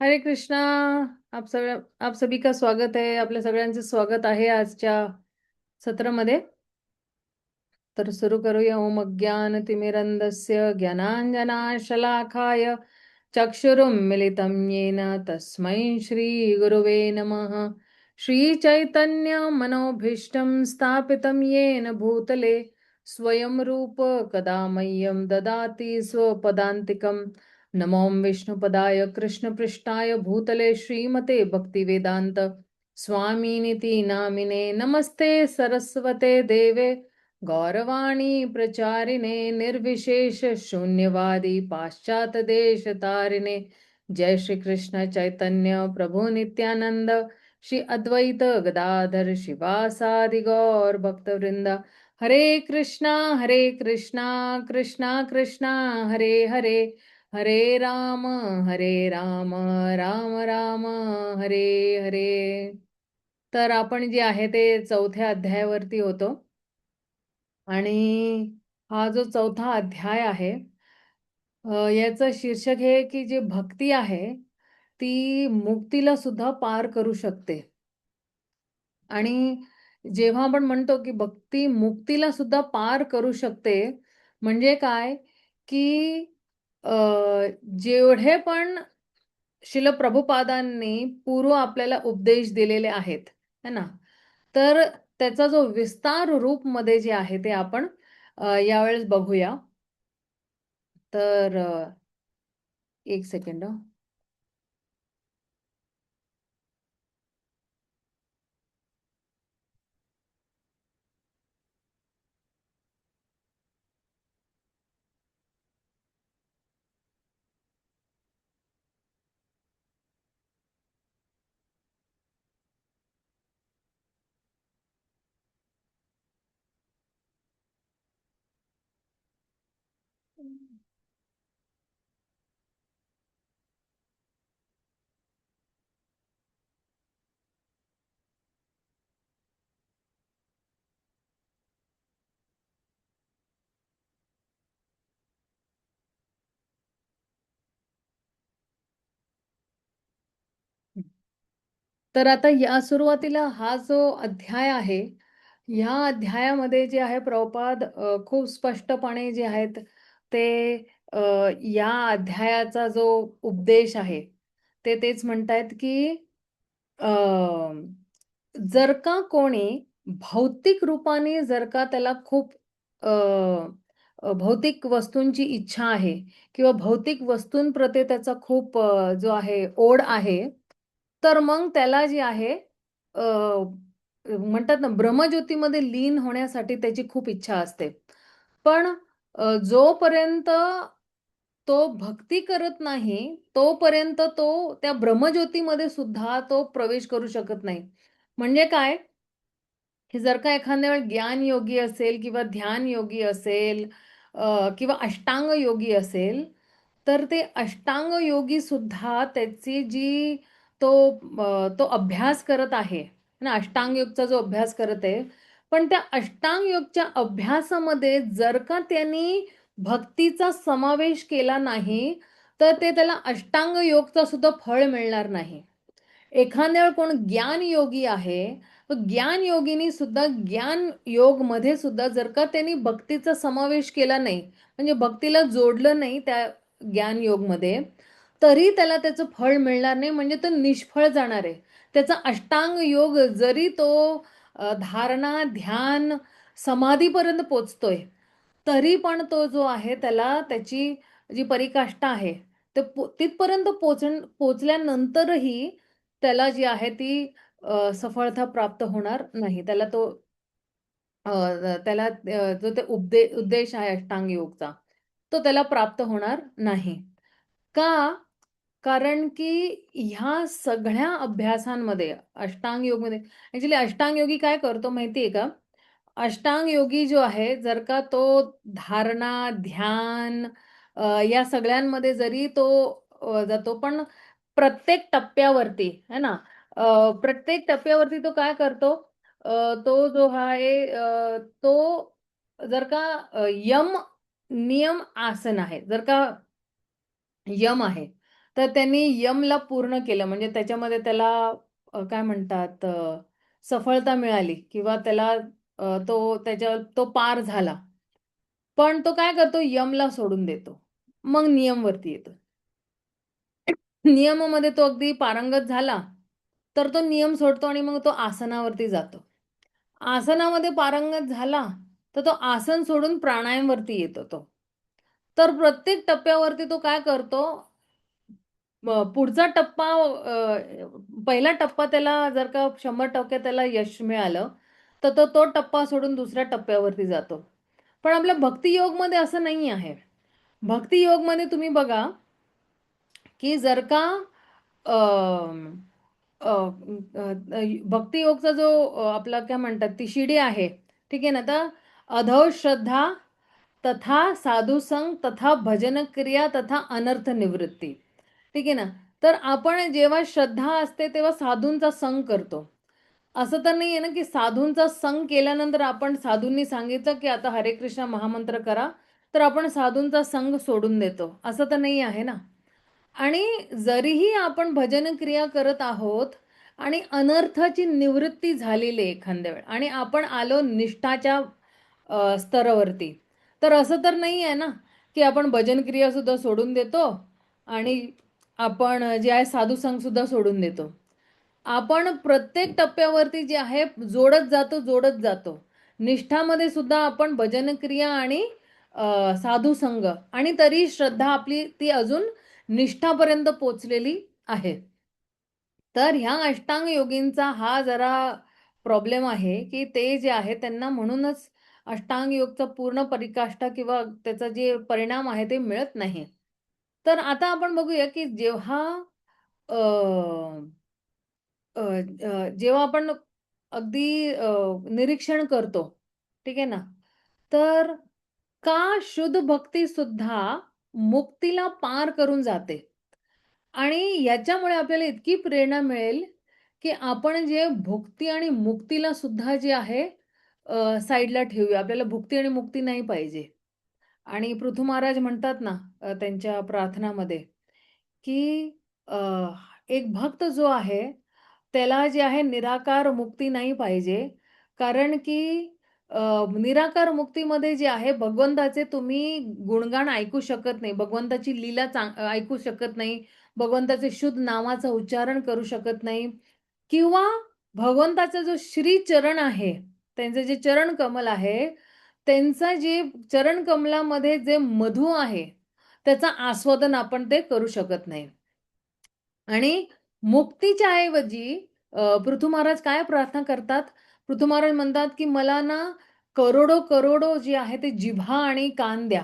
हरे कृष्णा। आप सभी का स्वागत है। आपल्या सगळ्यांचे स्वागत आहे आजच्या सत्रामध्ये। तर सुरू करूया। ओम अज्ञानतिमिरन्धस्य ज्ञानाञ्जनाशलाकाय चक्षुरुन्मिलितं येन तस्मै श्रीगुरुवे नमः। श्रीचैतन्यमनोभीष्टं स्थापितं येन भूतले स्वयं रूप कदा मह्यं ददाति स्वपदान्तिकम्। नमो विष्णुपदाय कृष्णपृष्ठाय भूतले श्रीमते भक्तिवेदांत स्वामिनिति नामिने। नमस्ते सरस्वते देवे गौरवाणी प्रचारिणे निर्विशेष शून्यवादी पाश्चात देश तारिणे। जय श्री कृष्ण चैतन्य प्रभु नित्यानंद श्री अद्वैत गदाधर शिवासादि गौर भक्तवृंद। हरे कृष्णा कृष्णा कृष्णा हरे हरे, हरे राम राम राम हरे हरे। तर आपण जे आहे ते चौथ्या अध्यायावरती होतो आणि हा जो चौथा अध्याय आहे याचं शीर्षक हे की जे भक्ती आहे ती मुक्तीला सुद्धा पार करू शकते। आणि जेव्हा आपण म्हणतो की भक्ती मुक्तीला सुद्धा पार करू शकते म्हणजे काय की जेवढे पण शिल प्रभुपादांनी पूर्व आपल्याला उपदेश दिलेले आहेत है ना, तर त्याचा जो विस्तार रूप मध्ये जे आहे ते आपण यावेळेस बघूया। तर एक सेकंड। तर आता या सुरुवातीला हा जो अध्याय आहे ह्या अध्यायामध्ये जे आहे प्रभुपाद खूप स्पष्टपणे जे आहेत ते अ, या अध्यायाचा जो उपदेश आहे ते तेच म्हणतायत की अ, जर का कोणी भौतिक रूपाने जर का त्याला खूप अ, भौतिक वस्तूंची इच्छा आहे किंवा भौतिक वस्तूंप्रती त्याचा खूप जो आहे ओढ आहे, तर मग त्याला जी आहे म्हणतात ना ब्रह्मज्योतीमध्ये लीन होण्यासाठी त्याची खूप इच्छा असते। पण जोपर्यंत तो भक्ती करत नाही तोपर्यंत तो त्या ब्रह्मज्योतीमध्ये सुद्धा तो प्रवेश करू शकत नाही। म्हणजे काय की जर का एखाद्या वेळ ज्ञान योगी असेल किंवा ध्यान योगी असेल किंवा अष्टांग योगी असेल, तर ते अष्टांग योगी सुद्धा त्याची जी तो तो अभ्यास करत आहे ना, अष्टांग योगचा जो अभ्यास करत आहे, पण त्या अष्टांग योगच्या अभ्यासामध्ये जर का त्यांनी भक्तीचा समावेश केला नाही तर ते त्याला अष्टांग योगचा सुद्धा फळ मिळणार नाही। एखाद्या कोण ज्ञान योगी आहे, तो ज्ञान योगिनी सुद्धा ज्ञान योग मध्ये सुद्धा जर का त्यांनी भक्तीचा समावेश केला नाही म्हणजे भक्तीला जोडलं नाही त्या ज्ञान योग मध्ये, तरी त्याला त्याचं फळ मिळणार नाही, म्हणजे तो निष्फळ जाणार आहे। त्याचा अष्टांग योग जरी तो धारणा ध्यान समाधीपर्यंत पोचतोय तरी पण तो जो आहे त्याला त्याची जी पराकाष्ठा आहे ते तिथपर्यंत पोचल्यानंतरही त्याला जी आहे ती सफलता प्राप्त होणार नाही। त्याला तो त्याला जो ते उद्देश आहे अष्टांग योगचा तो त्याला प्राप्त होणार नाही। का? कारण की ह्या सगळ्या अभ्यासांमध्ये अष्टांग योग मध्ये ऍक्च्युली अष्टांग योगी काय करतो माहितीये का? अष्टांग योगी जो आहे जर का तो धारणा ध्यान या सगळ्यांमध्ये जरी तो जातो, पण प्रत्येक टप्प्यावरती है ना, प्रत्येक टप्प्यावरती तो काय करतो, तो जो आहे तो जर का यम नियम आसन आहे, जर का यम आहे तर त्यांनी यमला पूर्ण केलं, म्हणजे त्याच्यामध्ये त्याला काय म्हणतात, सफलता मिळाली किंवा त्याला तो पार झाला. पण तो काय करतो, यमला सोडून देतो. मग नियमवरती येतो. नियमामध्ये तो अगदी पारंगत झाला, तर तो नियम सोडतो आणि मग तो आसनावरती जातो. आसनामध्ये पारंगत झाला, तर तो आसन सोडून प्राणायामवरती येतो तो. तर प्रत्येक टप्प्यावरती तो काय करतो, पुढचा टप्पा, पहिला टप्पा त्याला जर का 100% त्याला यश मिळालं, तर तो टप्पा सोडून दुसऱ्या टप्प्यावरती जातो. पण आपल्या भक्तियोगमध्ये असं नाही आहे. भक्तियोगमध्ये तुम्ही बघा, की जर का अ, अ, भक्तियोगचा जो आपला काय म्हणतात ती शिडी आहे, ठीक आहे ना? तर अधो श्रद्धा, तथा साधुसंग, तथा भजन क्रिया, तथा अनर्थ निवृत्ती. ठीक आहे ना? तर आपण जेव्हा श्रद्धा असते तेव्हा साधूंचा संग करतो. असं तर नाहीये ना, की साधूंचा संग केल्यानंतर आपण साधूंनी सांगितलं, की आता हरे कृष्ण महामंत्र करा, तर आपण साधूंचा संग सोडून देतो. असं तर नाही आहे ना. आणि जरीही आपण भजन क्रिया करत आहोत आणि अनर्थाची निवृत्ती झालेली आहे एखाद्या वेळ आणि आपण आलो निष्ठाच्या स्तरावरती, तर असं तर नाही आहे ना, की आपण भजन क्रिया सुद्धा सोडून देतो आणि आपण जे आहे साधुसंग सुद्धा सोडून देतो. आपण प्रत्येक टप्प्यावरती जे आहे जोडत जातो, जोडत जातो. निष्ठामध्ये सुद्धा आपण भजन क्रिया आणि साधू संग, आणि तरी श्रद्धा आपली ती अजून निष्ठापर्यंत पोचलेली आहे. तर ह्या अष्टांग योगींचा हा जरा प्रॉब्लेम आहे, की ते जे आहे त्यांना म्हणूनच अष्टांग योगचा पूर्ण पराकाष्ठा किंवा त्याचा जे परिणाम आहे ते मिळत नाही. तर आता आपण बघूया, की अ, जेव्हा आपण अगदी निरीक्षण करतो, ठीक आहे ना? तर का शुद्ध भक्ती सुद्धा मुक्तीला पार करून जाते आणि याच्यामुळे आपल्याला इतकी प्रेरणा मिळेल, की आपण जे भुक्ती आणि मुक्तीला सुद्धा जे आहे साईडला ठेवूया. आपल्याला भुक्ती आणि मुक्ती नाही पाहिजे. आणि पृथू महाराज म्हणतात ना त्यांच्या प्रार्थनामध्ये, की अ, एक भक्त जो आहे, त्याला जे आहे निराकार मुक्ती नाही पाहिजे. कारण की निराकार मुक्तीमध्ये जे आहे भगवंताचे तुम्ही गुणगान ऐकू शकत नाही. भगवंताची लीला ऐकू शकत नाही. भगवंताचे शुद्ध नामाचं उच्चारण करू शकत नाही किंवा भगवंताचा जो श्री चरण आहे, त्यांचे जे चरण कमल आहे, त्यांचा जे चरण कमलामध्ये जे मधू आहे, त्याचा आस्वादन आपण ते करू शकत नाही. आणि मुक्तीच्या ऐवजी पृथू महाराज काय प्रार्थना करतात? पृथू महाराज म्हणतात, की मला ना करोडो-करोडो जे आहे ते जिव्हा आणि कान द्या.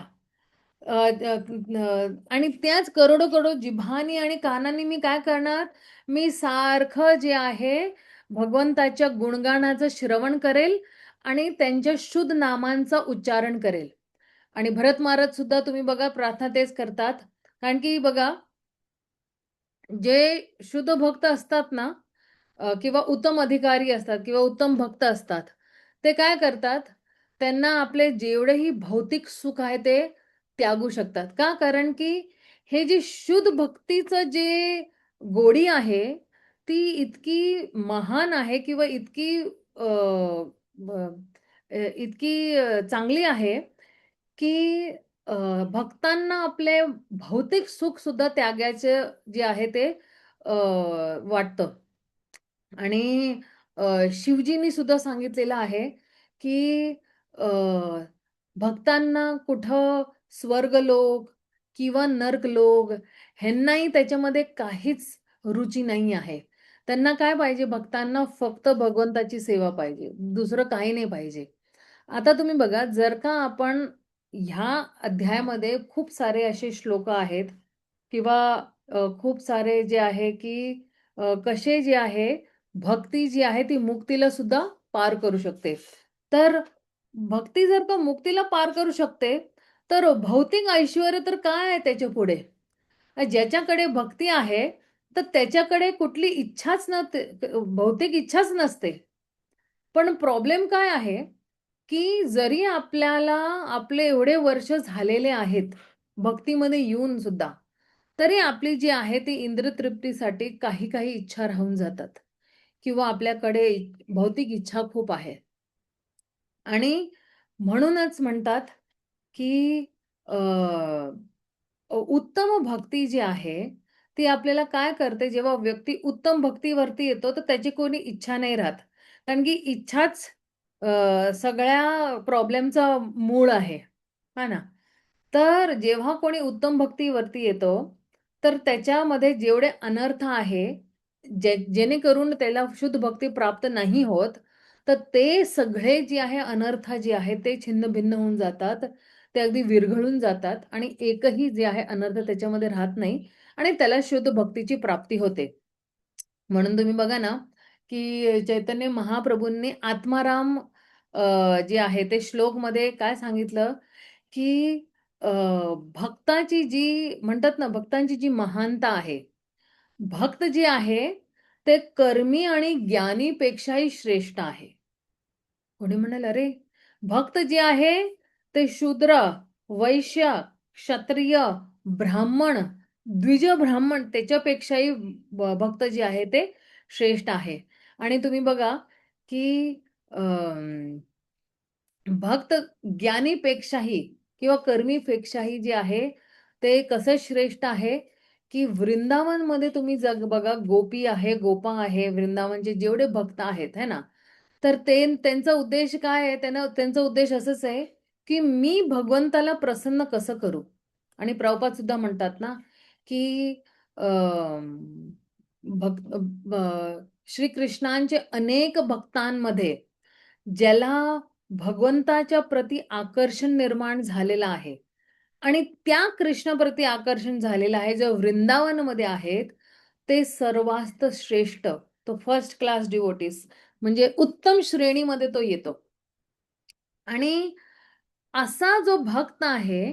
अ, अ, आणि त्याच करोडो-करोडो जिव्हानी आणि कानांनी मी काय करणार? मी सारखं जे आहे भगवंताच्या गुणगानाचं श्रवण करेल आणि त्यांच्या शुद्ध नामांचं उच्चारण करेल. आणि भरत महाराज सुद्धा तुम्ही बघा प्रार्थना तेच करतात. कारण की बघा, जे शुद्ध भक्त असतात ना, किंवा उत्तम अधिकारी असतात किंवा उत्तम भक्त असतात. ते काय करतात? त्यांना आपले जेवढेही भौतिक सुख आहे ते त्यागू शकतात. का? कारण की हे जे शुद्ध भक्तीचं जे गोडी आहे, ती इतकी महान आहे किंवा अ, ब इतकी चांगली आहे, की अ, भक्तांना आपले भौतिक सुख सुद्धा त्यागायचं जे आहे ते वाटतं. आणि शिवजींनी सुद्धा सांगितलेलं आहे, की अ, भक्तांना कुठं स्वर्गलोक किंवा नर्कलोक ह्यांनाही त्याच्यामध्ये काहीच रुची नाही आहे. त्यांना काय पाहिजे? भक्तांना फक्त भगवंताची सेवा पाहिजे. दुसरं काही नाही पाहिजे. आता तुम्ही बघा, जर का आपण ह्या अध्यायामध्ये खूप सारे असे श्लोक आहेत किंवा खूप सारे जे आहे, की कसे जे आहे भक्ती जी आहे ती मुक्तीला सुद्धा पार करू शकते. तर भक्ती जर का मुक्तीला पार करू शकते, तर भौतिक ऐश्वर्य तर काय आहे त्याच्यापुढे? ज्याच्याकडे भक्ती आहे, तर त्याच्याकडे कुठली इच्छाच नसते, भौतिक इच्छाच नसते. पण प्रॉब्लेम काय आहे, की जरी आपल्याला आपले एवढे वर्ष झालेले आहेत, भक्तीमध्ये येऊन सुद्धा, तरी आपली जी आहे ती इंद्रियतृप्तीसाठी काही काही इच्छा राहून जातात किंवा आपल्याकडे भौतिक इच्छा खूप आहे. आणि म्हणूनच म्हणतात, की अ, उत्तम भक्ती जी आहे, ती आपल्याला काय करते, जेव्हा व्यक्ती उत्तम भक्तीवरती येतो, तर त्याची कोणी इच्छा नाही राहत. कारण की इच्छाच सगळ्या प्रॉब्लेमचा मूळ आहे. हां ना? तर जेव्हा कोणी उत्तम भक्तीवरती येतो, तर त्याच्यामध्ये जेवढे अनर्थ आहे, जेणेकरून त्याला शुद्ध भक्ती प्राप्त नाही होत, तर ते सगळे जे आहे अनर्थ जे आहे ते छिन्न-भिन्न होऊन जातात. ते अगदी विरघळून जातात आणि एकही जे आहे अनर्थ त्याच्यामध्ये राहत नाही आणि त्याला शुद्ध भक्तीची प्राप्ती होते. म्हणून तुम्ही बघा ना, की चैतन्य महाप्रभूंनी आत्माराम जे आहे ते श्लोकमध्ये काय सांगितलं, की अ, भक्ताची जी म्हणतात ना, भक्तांची जी महानता आहे, भक्त जे आहे ते कर्मी आणि ज्ञानीपेक्षाही श्रेष्ठ आहे. कोणी म्हणाल, "अरे, भक्त जे आहे ते शूद्र, वैश्य, क्षत्रिय, ब्राह्मण, द्विज ब्राह्मण त्याच्यापेक्षाही भक्त जे आहे ते श्रेष्ठ आहे." आणि तुम्ही बघा, की भक्त ज्ञानीपेक्षाही किंवा कर्मीपेक्षाही जे आहे, ते कसं श्रेष्ठ आहे, की वृंदावनमध्ये तुम्ही बघा गोपी आहे, गोपा आहे, वृंदावनचे जेवढे भक्त आहेत, है ना? तर ते त्यांचा उद्देश काय आहे? त्यांचा उद्देश असंच आहे, की मी भगवंताला प्रसन्न कसं करू? आणि प्रभुपाद सुद्धा म्हणतात ना, की अ, भक्त श्रीकृष्णांचे अनेक भक्तांमध्ये ज्याला भगवंताच्या प्रती आकर्षण निर्माण झालेलं आहे आणि त्या कृष्णाप्रती आकर्षण झालेलं आहे, जे वृंदावनमध्ये आहेत, ते सर्वात श्रेष्ठ, तो फर्स्ट क्लास डिव्होटीज म्हणजे उत्तम श्रेणीमध्ये तो येतो. आणि असा जो भक्त आहे,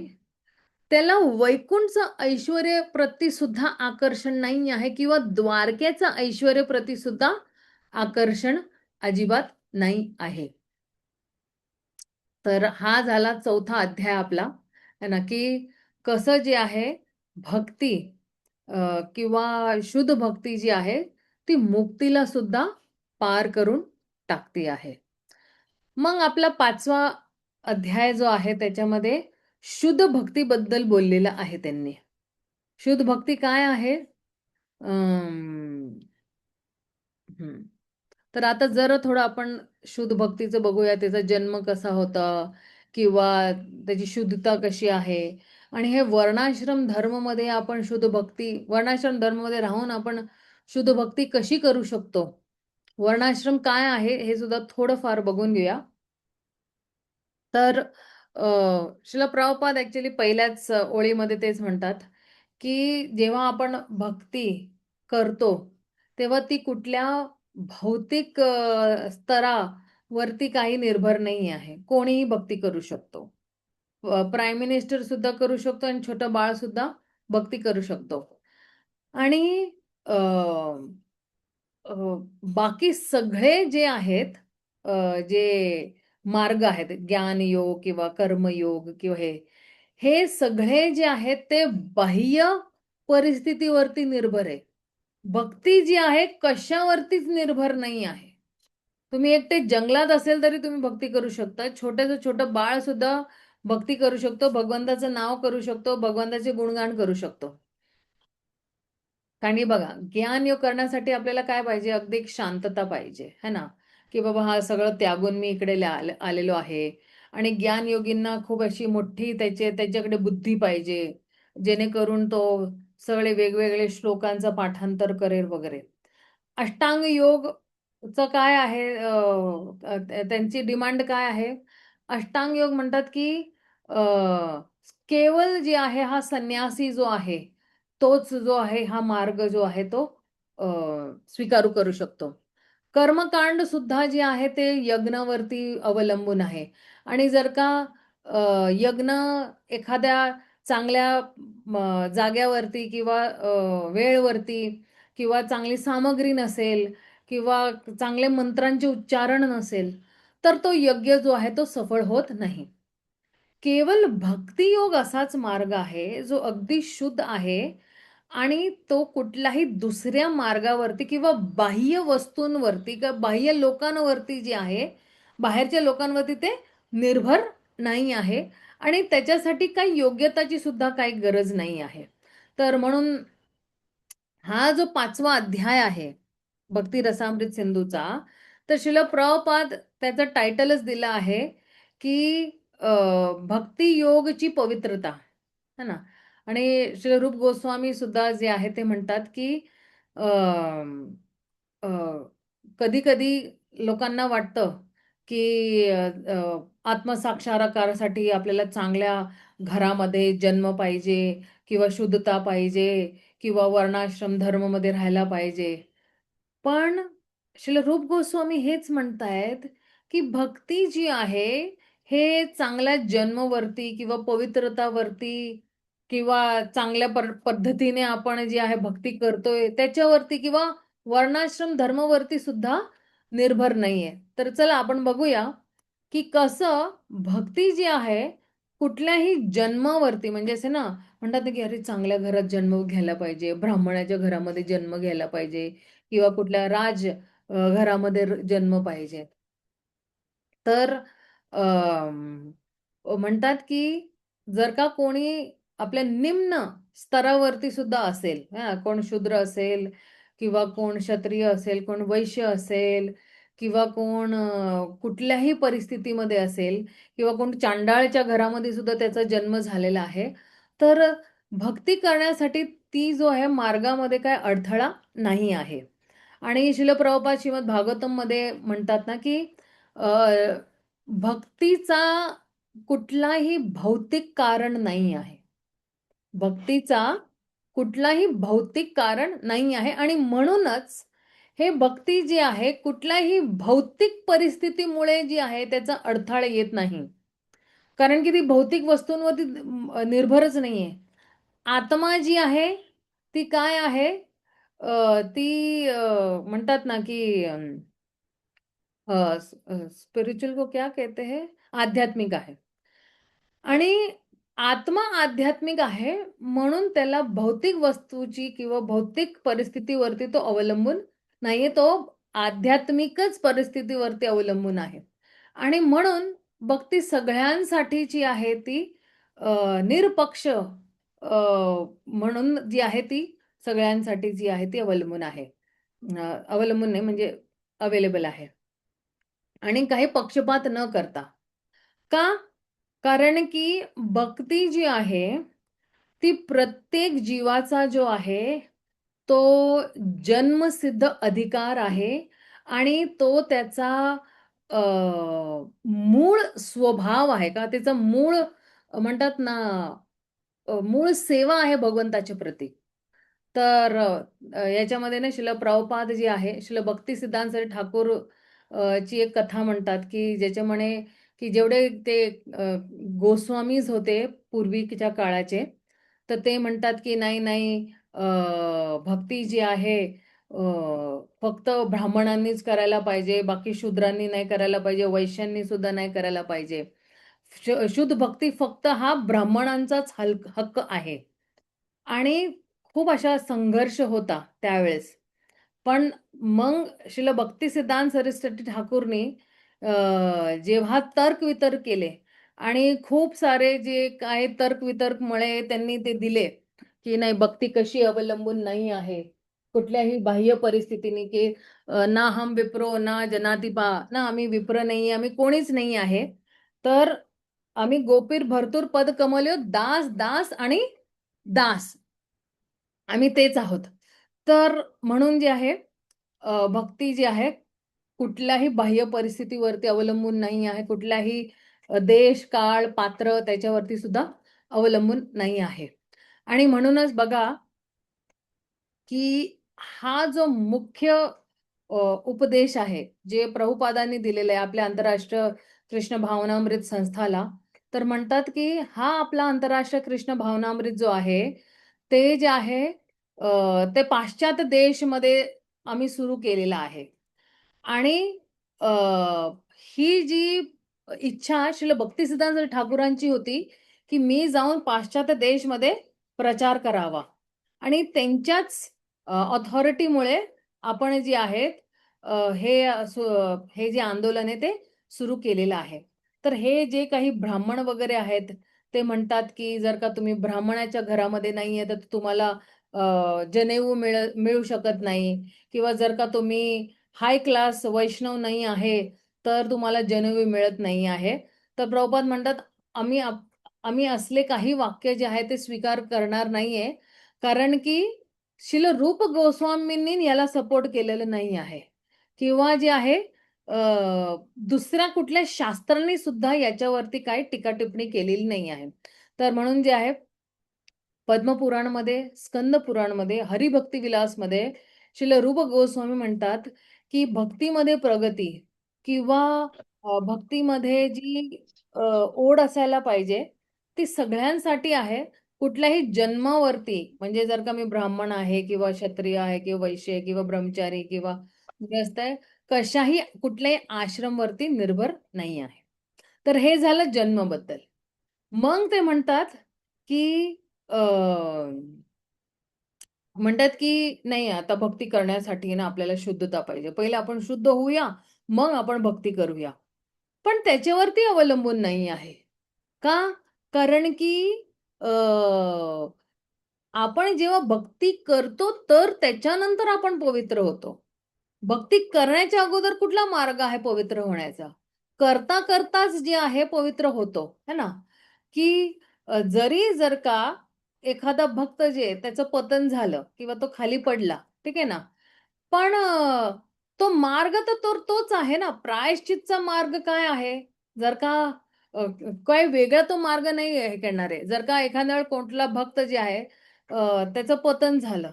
त्याला वैकुंठचं ऐश्वर्याप्रती सुद्धा आकर्षण नाही आहे किंवा द्वारकेचं ऐश्वर्याप्रती सुद्धा आकर्षण अजिबात नाही आहे. तर हा झाला चौथा अध्याय आपला, आहे ना, की कसं जे आहे भक्ती किंवा शुद्ध भक्ती जी आहे, ती मुक्तीला सुद्धा पार करून टाकती आहे. मग आपला 5वा अध्याय जो आहे त्याच्यामध्ये शुद्ध भक्तीबद्दल बोललेलं आहे त्यांनी. शुद्ध भक्ती काय आहे? अं, हं. तर आता जरा थोडं आपण शुद्ध भक्तीचं बघूया. त्याचा जन्म कसा होता किंवा त्याची शुद्धता कशी आहे आणि हे वर्णाश्रम धर्ममध्ये आपण शुद्ध भक्ती वर्णाश्रम धर्ममध्ये राहून आपण शुद्ध भक्ती कशी करू शकतो? वर्णाश्रम काय आहे हे सुद्धा थोडंफार बघून घेऊया. तर श्रील प्रभुपाद ॲक्चुअली पहिल्याच ओळीमध्ये तेच म्हणतात, की जेव्हा आपण भक्ती करतो, तेव्हा ती कुठल्या भौतिक स्तरावरती काही निर्भर नाही आहे. कोणीही भक्ती करू शकतो. प्राईम मिनिस्टर सुद्धा करू शकतो आणि छोटं बाळसुद्धा भक्ती करू शकतो. आणि अ, अ, बाकी सगळे जे आहेत जे मार्ग आहेत, ज्ञानयोग किंवा कर्मयोग किंवा हे सगळे जे आहेत ते बाह्य परिस्थितीवरती निर्भर आहे. भक्ती जी आहे कशावरतीच निर्भर नाही आहे. तुम्ही एकटे जंगलात असेल तरी तुम्ही भक्ती करू शकता. छोटंसं छोटं बाळ सुद्धा भक्ती करू शकतो, भगवंताचं नाव करू शकतो, भगवंताचे गुणगान करू शकतो. कारण की बघा, ज्ञानयोग करण्यासाठी आपल्याला काय पाहिजे? अगदी एक शांतता पाहिजे, है ना? की बाबा हा सगळं त्यागून मी इकडे आलेलो आहे आणि ज्ञानयोगींना खूप अशी मोठी त्याच्याकडे बुद्धी पाहिजे, जेणेकरून तो सगळे वेगवेगळे श्लोकांचं पाठांतर करेल वगैरे. अष्टांग योगचं काय आहे त्यांची डिमांड काय आहे? अष्टांग योग म्हणतात, की अ, केवळ जे आहे हा संन्यासी जो आहे, तोच जो आहे हा मार्ग जो आहे तो अ, स्वीकारू करू शकतो. कर्मकांड सुद्धा जे आहे ते यज्ञावरती अवलंबून आहे आणि जर का यज्ञ एखाद्या चांगल्या जाग्यावरती किंवा वेळेवरती किंवा चांगली सामग्री नसेल किंवा चांगले मंत्रांचे उच्चारण नसेल, तर तो यज्ञ जो आहे तो सफळ होत नाही. केवळ भक्तियोग असाच मार्ग आहे, जो अगदी शुद्ध आहे आणि तो कुठल्याही दुसऱ्या मार्गावरती किंवा बाह्य वस्तूंवरती किंवा बाह्य लोकांवरती जे आहे, बाहेरच्या लोकांवरती ते निर्भर नाही आहे आणि त्याच्यासाठी काही योग्यताची सुद्धा काही गरज नाही आहे. तर म्हणून हा जो 5वा अध्याय आहे भक्ती रसामृत सिंधूचा, तर श्रील प्रभुपाद त्याचं टायटलच दिलं आहे, की भक्ती योगची पवित्रता, है ना? आणि श्री रूप गोस्वामी सुद्धा जे आहे ते म्हणतात, की अ, अ, कधी-कधी लोकांना वाटतं, की अ, अ, आत्मसाक्षात्कारासाठी आपल्याला चांगल्या घरामध्ये जन्म पाहिजे किंवा शुद्धता पाहिजे किंवा वर्णाश्रम धर्ममध्ये राहायला पाहिजे. पण श्रील रूप गोस्वामी हेच म्हणतायत, की भक्ती जी आहे, हे चांगल्या जन्मवरती किंवा पवित्रतावरती किंवा चांगल्या पद्धतीने आपण जी आहे भक्ती करतोय त्याच्यावरती किंवा वर्णाश्रम धर्मावरती सुद्धा निर्भर नाहीये. तर चला आपण बघूया, की कसं भक्ती जी आहे कुठल्याही जन्मावरती म्हणजे असे ना म्हणतात ना, की अरे चांगल्या घरात जन्म घ्यायला पाहिजे, ब्राह्मणाच्या घरामध्ये जन्म घ्यायला पाहिजे किंवा कुठल्या घरामध्ये जन्म पाहिजे. तर म्हणतात की जर का कोणी आपल्या निम्न स्तरावरती सुद्धा असेल, हां, कोण शूद्र असेल किंवा कोण क्षत्रिय असेल, कोण वैश्य असेल किंवा कोण कुठल्याही परिस्थितीमध्ये असेल किंवा कोण चांडाळच्या घरामध्ये सुद्धा त्याचा जन्म झालेला आहे. तर भक्ती करण्यासाठी ती जो आहे मार्गामध्ये काही अडथळा नाही आहे. आणि श्रील प्रभुपाद श्रीमद भागवतममध्ये म्हणतात ना, की अ, भक्तीचा कुठलाही भौतिक कारण नाही आहे. भक्तीचा कुठलाही भौतिक कारण नाही आहे आणि म्हणूनच हे भक्ती जी आहे कुठल्याही भौतिक परिस्थितीमुळे जी आहे त्याचा अडथळा येत नाही. कारण की ती भौतिक वस्तूंवरती निर्भरच नाहीये. आत्मा जी आहे ती काय आहे? ती म्हणतात ना, की स्पिरिच्युअल को क्या कहते हैं? आध्यात्मिक आहे. आणि आत्मा आध्यात्मिक आहे म्हणून त्याला भौतिक वस्तूची किंवा भौतिक परिस्थितीवरती तो अवलंबून नाहीये. तो आध्यात्मिकच परिस्थितीवरती अवलंबून आहे. आणि म्हणून भक्ती सगळ्यांसाठीची आहे ती निरपक्ष म्हणून जी आहे ती सगळ्यांसाठी जी आहे ती अवलंबून आहे. अवलंबून नाही म्हणजे अवेलेबल आहे. आणि काही पक्षपात न करता. का? कारण की भक्ती जी आहे, ती प्रत्येक जीवाचा जो आहे, तो जन्मसिद्ध अधिकार आहे आणि तो त्याचा अ, मूळ स्वभाव आहे का त्याचं मूळ म्हणतात ना, मूळ सेवा आहे भगवंताच्या प्रती. तर याच्यामध्ये ना शिला प्रभुपाद जी आहे, शिला भक्तिसिद्धांत सर ठाकूर ची एक कथा म्हणतात, की ज्याच्यामुळे की जेवढे ते गोस्वामीज होते पूर्वीच्या काळाचे, तर ते म्हणतात, की नाही, भक्ती जी आहे अ, फक्त ब्राह्मणांनीच करायला पाहिजे, बाकी शूद्रांनी नाही करायला पाहिजे, वैश्यांनी सुद्धा नाही करायला पाहिजे. शुद्ध भक्ती फक्त हा ब्राह्मणांचाच हक्क आहे. आणि खूप अशा संघर्ष होता त्यावेळेस. पण मग श्रील भक्तिसिद्धांत सरस्वती ठाकूरनी जेव्हा तर्क-वितर्क केले आणि खूप सारे जे काही तर्क-वितर्कमुळे त्यांनी ते दिले, की नाही भक्ती कशी अवलंबून नाही आहे. कुठल्याही बाह्य परिस्थितीने, की ना हम विप्रो ना जनाती पा ना आम्ही विप्र नाहीये, आम्ही कोणीच नाही आहे. तर आम्ही गोपीर भरतूर पद कमवले दास, दास आणि दास. आम्ही तेच आहोत. तर म्हणून जे आहे भक्ती जी आहे कुठल्याही बाह्य परिस्थितीवरती अवलंबून नाही आहे. कुठल्याही देश, काळ, पात्र त्याच्यावरती सुद्धा अवलंबून नाही आहे. आणि म्हणूनच बघा, की हा जो मुख्य उपदेश आहे, जे प्रभुपादांनी दिलेला आहे आपल्या आंतरराष्ट्रीय कृष्ण भावनामृत संस्थाला. तर म्हणतात, की हा आपला आंतरराष्ट्रीय कृष्ण भावनामृत जो आहे, ते जे आहे ते पाश्चात्य देशमध्ये आम्ही सुरू केलेलं आहे. आणि अ, ही जी इच्छा श्रील भक्तिसिद्धांत ठाकूरांची होती, की मी जाऊन पाश्चात्य देशमध्ये प्रचार करावा. आणि त्यांच्याच ऑथॉरिटीमुळे आपण जे आहेत हे जे आंदोलन आहे ते सुरू केलेलं आहे. तर हे जे काही ब्राह्मण वगैरे आहेत, ते म्हणतात, की जर का तुम्ही ब्राह्मणाच्या घरामध्ये नाहीये, तर तुम्हाला जनेऊ मिळू शकत नाही किंवा जर का तुम्ही हाय क्लास वैष्णव नाही आहे, तर तुम्हाला जनेऊ मिळत नाही आहे. तर प्रभुपाद म्हणतात, आम्ही आम्ही असले काही वाक्य जे आहे ते स्वीकार करणार नाहीये, कारण की श्रील रूप गोस्वामींनी याला सपोर्ट केलेलं नाही आहे किंवा जे आहे दुसऱ्या कुठल्या शास्त्रांनी सुद्धा याच्यावरती काही टीका-टिप्पणी केलेली नाही आहे. तर म्हणून जे आहे पद्मपुराणमध्ये, स्कंद पुराणमध्ये, हरिभक्ती विलासमध्ये श्रील रूप गोस्वामी म्हणतात, की भक्तीमध्ये प्रगती किंवा भक्तीमध्ये जी ओढ असायला पाहिजे, ती सगळ्यांसाठी आहे. कुठल्याही जन्मावरती म्हणजे जर का मी ब्राह्मण आहे किंवा क्षत्रिय आहे किंवा वैश्य आहे किंवा ब्रह्मचारी किंवा गृहस्थ आहे, कशाही कुठल्याही आश्रमवरती निर्भर नाही आहे. तर हे झालं जन्मबद्दल. मग ते म्हणतात, की अ, म्हणतात, की नाही आता भक्ती करण्यासाठी ना आपल्याला शुद्धता पाहिजे. पहिले आपण शुद्ध होऊया, मग आपण भक्ती करूया. पण त्याच्यावरती अवलंबून नाही आहे. का? कारण की अ, आपण जेव्हा भक्ती करतो, तर त्याच्यानंतर आपण पवित्र होतो. भक्ती करण्याच्या अगोदर कुठला मार्ग आहे पवित्र होण्याचा? करता-करताच जे आहे पवित्र होतो, है ना? की जरी जर का एखादा भक्त जे आहे त्याचं पतन झालं किंवा तो खाली पडला, ठीक आहे ना? पण तो मार्ग तर तोच आहे ना. प्रायश्चितचा मार्ग काय आहे? जर का काही वेगळा तो मार्ग नाही हे करणार आहे. जर का एखाद्या वेळेस कुठला भक्त जे आहे त्याचं पतन झालं,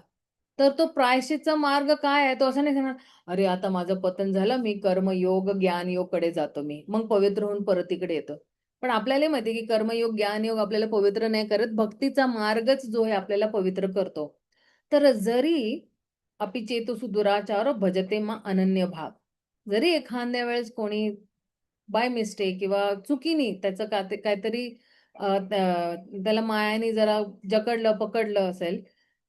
तर तो प्रायश्चितचा मार्ग काय आहे? तो असं नाही सांगणार, "अरे, आता माझं पतन झालं, मी कर्मयोग, ज्ञानयोगकडे जातो मी. मग पवित्र होऊन परत इकडे येतो." पण आपल्यालाही माहिती आहे, की कर्मयोग, ज्ञानयोग आपल्याला पवित्र नाही करत. भक्तीचा मार्गच जो आहे आपल्याला पवित्र करतो. तर जरी "अपि चेतु दुराचार भजते मा अनन्य भाव." जरी एखाद्या वेळेस कोणी बाय मिस्टेक किंवा चुकीने त्याचं काहीतरी त्याला मायाने जरा जकडलं, पकडलं असेल,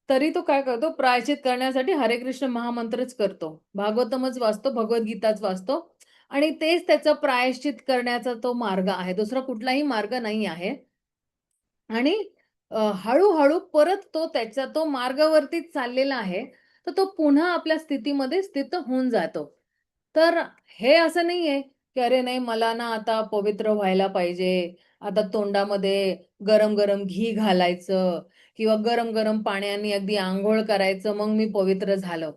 तरी तो काय करतो प्रायश्चित करण्यासाठी हरे कृष्ण महामंत्रच करतो. भागवतमच वाचतो, भगवद्गीताच वाचतो आणि तेच त्याचं प्रायश्चित करण्याचा तो मार्ग आहे. दुसरा कुठलाही मार्ग नाही आहे. आणि हळू-हळू परत तो मार्गावरतीच चाललेला आहे. तर तो पुन्हा आपल्या स्थितीमध्ये स्थित होऊन जातो. तर हे असं नाहीये, की "अरे नाही मला ना आता पवित्र व्हायला पाहिजे. आता तोंडामध्ये गरम-गरम घी घालायचं किंवा गरम-गरम पाण्याने अगदी अंघोळ करायचं, मग मी पवित्र झालो."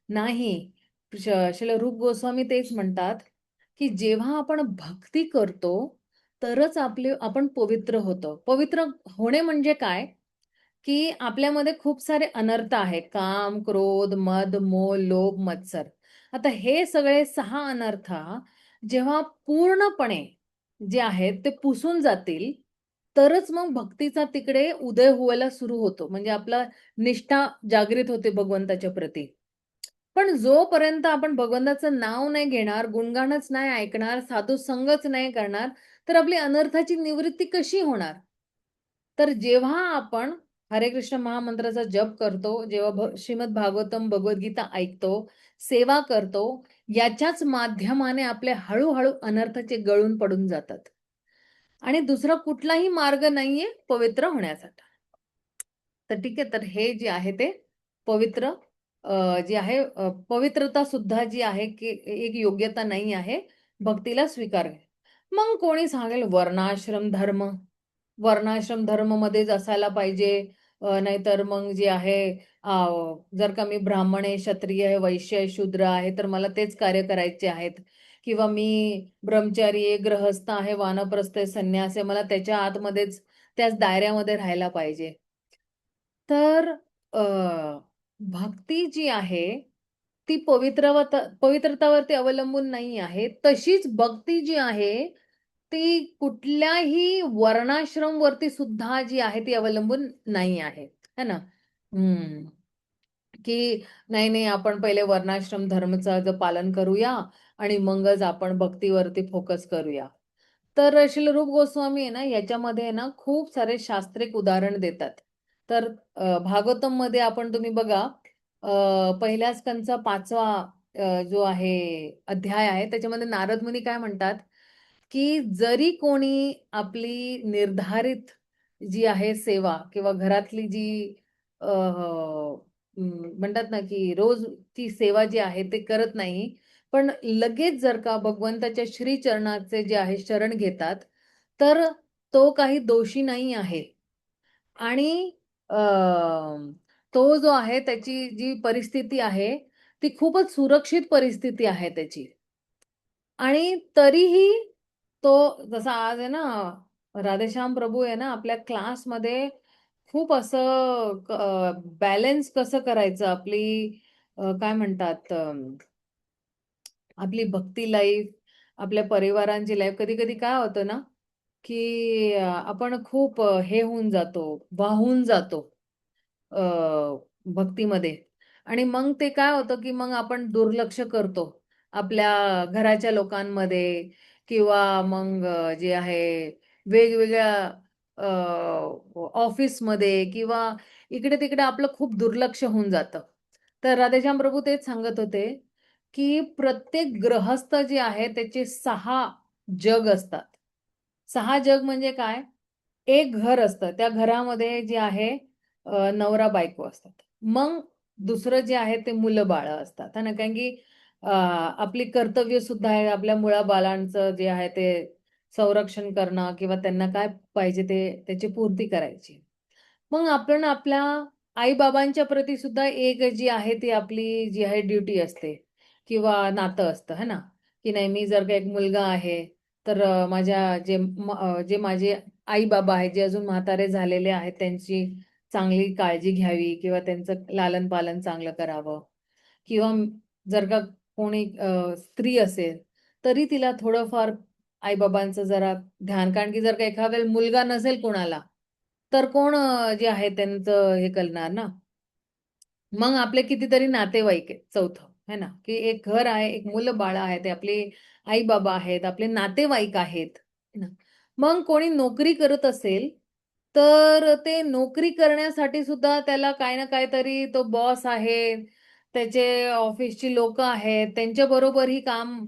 नाही. श्रील रूप गोस्वामी तेच म्हणतात, की जेव्हा आपण भक्ती करतो तरच आपण पवित्र होतो. पवित्र होणे म्हणजे काय? की आपल्यामध्ये खूप सारे अनर्थ आहेत. काम, क्रोध, मद, मोह, लोभ, मत्सर. आता हे सगळे 6 अनर्थ जेव्हा पूर्णपणे जे आहेत ते पुसून जातील, तरच मग भक्तीचा तिकडे उदय व्हायला सुरू होतो. म्हणजे आपला निष्ठा जागृत होते भगवंताच्या प्रती. पण जोपर्यंत आपण भगवंताचं नाव नाही घेणार, गुणगानच नाही ऐकणार, साधू संगच नाही करणार, तर आपली अनर्थाची निवृत्ती कशी होणार? तर जेव्हा आपण हरे कृष्ण महामंत्राचा जप करतो, जेव्हा श्रीमद भागवतम, भगवद्गीता ऐकतो, सेवा करतो, याच्याच माध्यमाने आपले हळू अनर्थाचे गळून पडून जातात. आणि दुसरा कुठलाही मार्ग नाहीये पवित्र होण्यासाठी. तर ठीक आहे. तर हे जे आहे ते पवित्र जे आहे पवित्रता सुद्धा जी आहे की एक योग्यता नाही आहे भक्तीला स्वीकार. मग कोणी सांगेल वर्णाश्रम धर्म. वर्णाश्रम धर्ममध्येच असायला पाहिजे. नाहीतर मग जे आहे अ, जर का मी ब्राह्मण आहे, क्षत्रिय आहे, वैश्य आहे, शूद्र आहे, तर मला तेच कार्य करायचे आहेत. किंवा मी ब्रह्मचारी आहे, गृहस्थ आहे, वानप्रस्थ आहे, संन्यासी आहे, मला त्याच्या आतमध्येच त्याच दायऱ्यामध्ये राहायला पाहिजे. तर अ, भक्ती जी आहे, ती पवित्रतावरती अवलंबून नाही आहे. तशीच भक्ती जी आहे, ती कुठल्याही वर्णाश्रमवरती सुद्धा जी आहे, ती अवलंबून नाही आहे. है ना? हं. की नाही, आपण पहिले वर्णाश्रम धर्मचं पालन करूया आणि मगच आपण भक्तीवरती फोकस करूया. तर श्रील रूप गोस्वामी आहे ना, याच्यामध्ये आहे ना, खूप सारे शास्त्रिक उदाहरण देतात. तर भागवतममध्ये आपण तुम्ही बघा, पहिल्या स्कंदचा 5वा जो आहे अध्याय आहे, त्याच्यामध्ये नारद मुनी काय म्हणतात, की जरी कोणी आपली निर्धारित जी आहे सेवा किंवा घरातली जी म्हणतात ना, की रोज ती सेवा जी आहे ते करत नाही, पण लगेच जर का भगवंताच्या श्री चरणाचे जे आहे शरण घेतात, तर तो काही दोषी नाही आहे. आणि अ, तो जो आहे त्याची जी परिस्थिती आहे, ती खूपच सुरक्षित परिस्थिती आहे त्याची. आणि तरीही तो, जसा आज आहे ना, राधेश्याम प्रभू आहे ना, आपल्या क्लासमध्ये खूप असं बॅलन्स कसं करायचं आपली, काय म्हणतात, आपली भक्ती लाईफ, आपल्या परिवारांची लाईफ. कधी-कधी काय होतं ना, की आपण खूप हे होऊन जातो, वाहून जातो अ, भक्तीमध्ये. आणि मग ते काय होतं, की मग आपण दुर्लक्ष करतो आपल्या घराच्या लोकांमध्ये किंवा मग जे आहे वेगवेगळ्या ऑफिसमध्ये किंवा इकडे-तिकडे आपलं खूप दुर्लक्ष होऊन जातं. तर राधेश्याम प्रभू तेच सांगत होते, की प्रत्येक गृहस्थ जे आहे त्याचे 6 जग असतात. 6 जग म्हणजे काय? एक घर असतं. त्या घरामध्ये जे आहे नवरा-बायको असतात. मग दुसरं जे आहे ते मुलं-बाळं असतात, है ना. कारण की आपली कर्तव्य सुद्धा आहे आपल्या मुलाबाळांचं जे आहे ते संरक्षण करणं किंवा त्यांना काय पाहिजे ते त्याची पूर्ती करायची. मग आपण आपल्या आई-बाबांच्या प्रती सुद्धा एक जी आहे ती आपली जी आहे ड्युटी असते किंवा नातं असतं, है ना. की नाही, मी जर का एक मुलगा आहे, तर माझ्या जे माझे आई-बाबा आहेत, जे अजून म्हातारे झालेले आहेत, त्यांची चांगली काळजी घ्यावी किंवा त्यांचं लालन-पालन चांगलं करावं. किंवा जर का कोणी स्त्री असेल, तरी तिला थोडंफार आई-बाबांचं जरा ध्यान, कारण की जर का एखाद्या वेळेस मुलगा नसेल कोणाला, तर कोण जे आहे त्यांचं हे करणार ना. मग आपले कितीतरी नातेवाईक आहेत, चौथं, है ना, की एक घर आहे, एक मुलं-बाळं आहेत, ते आपले आई-बाबा आहेत, आपले नातेवाईक आहेत, है ना. मग कोणी नोकरी करत असेल, तर ते नोकरी करण्यासाठी सुद्धा त्याला काही ना काहीतरी तो बॉस आहे, त्याचे ऑफिसची लोकं आहेत, त्यांच्याबरोबरही काम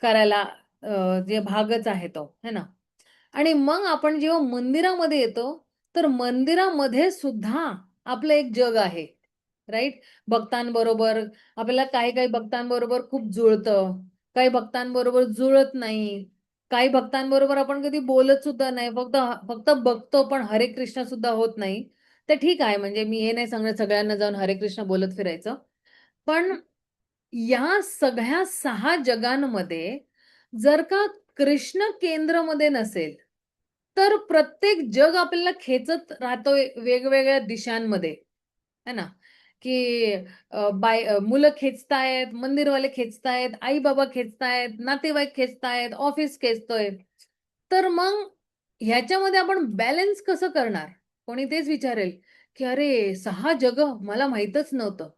करायला जे भागच आहे तो, है ना. आणि मग आपण जेव्हा मंदिरामध्ये येतो, तर मंदिरामध्ये सुद्धा आपलं एक जग आहे, राइट? भक्तांबरोबर आपल्याला काही-काही भक्तांबरोबर खूप जुळतं, काही भक्तांबरोबर जुळत नाही. काही भक्तांबरोबर आपण कधी बोलत सुद्धा नाही. फक्त फक्त बघतो, पण हरे कृष्ण सुद्धा होत नाही. तर ठीक आहे, म्हणजे मी हे नाही सांगत सगळ्यांना जाऊन हरे कृष्ण बोलत फिरायचं. पण या सगळ्या 6 जगांमध्ये जर का कृष्ण केंद्रामध्ये नसेल, तर प्रत्येक जग आपल्याला खेचत राहतोय वेगवेगळ्या दिशांमध्ये, है ना? की मुलं खेचतायत, मंदिरवाले खेचतायत, आई-बाबा खेचतायत, नातेवाईक खेचतायत, ऑफिस खेचतोय. तर मग ह्याच्यामध्ये आपण बॅलन्स कसं करणार? कोणी तेच विचारेल, की "अरे 6 जगं मला माहीतच नव्हतं."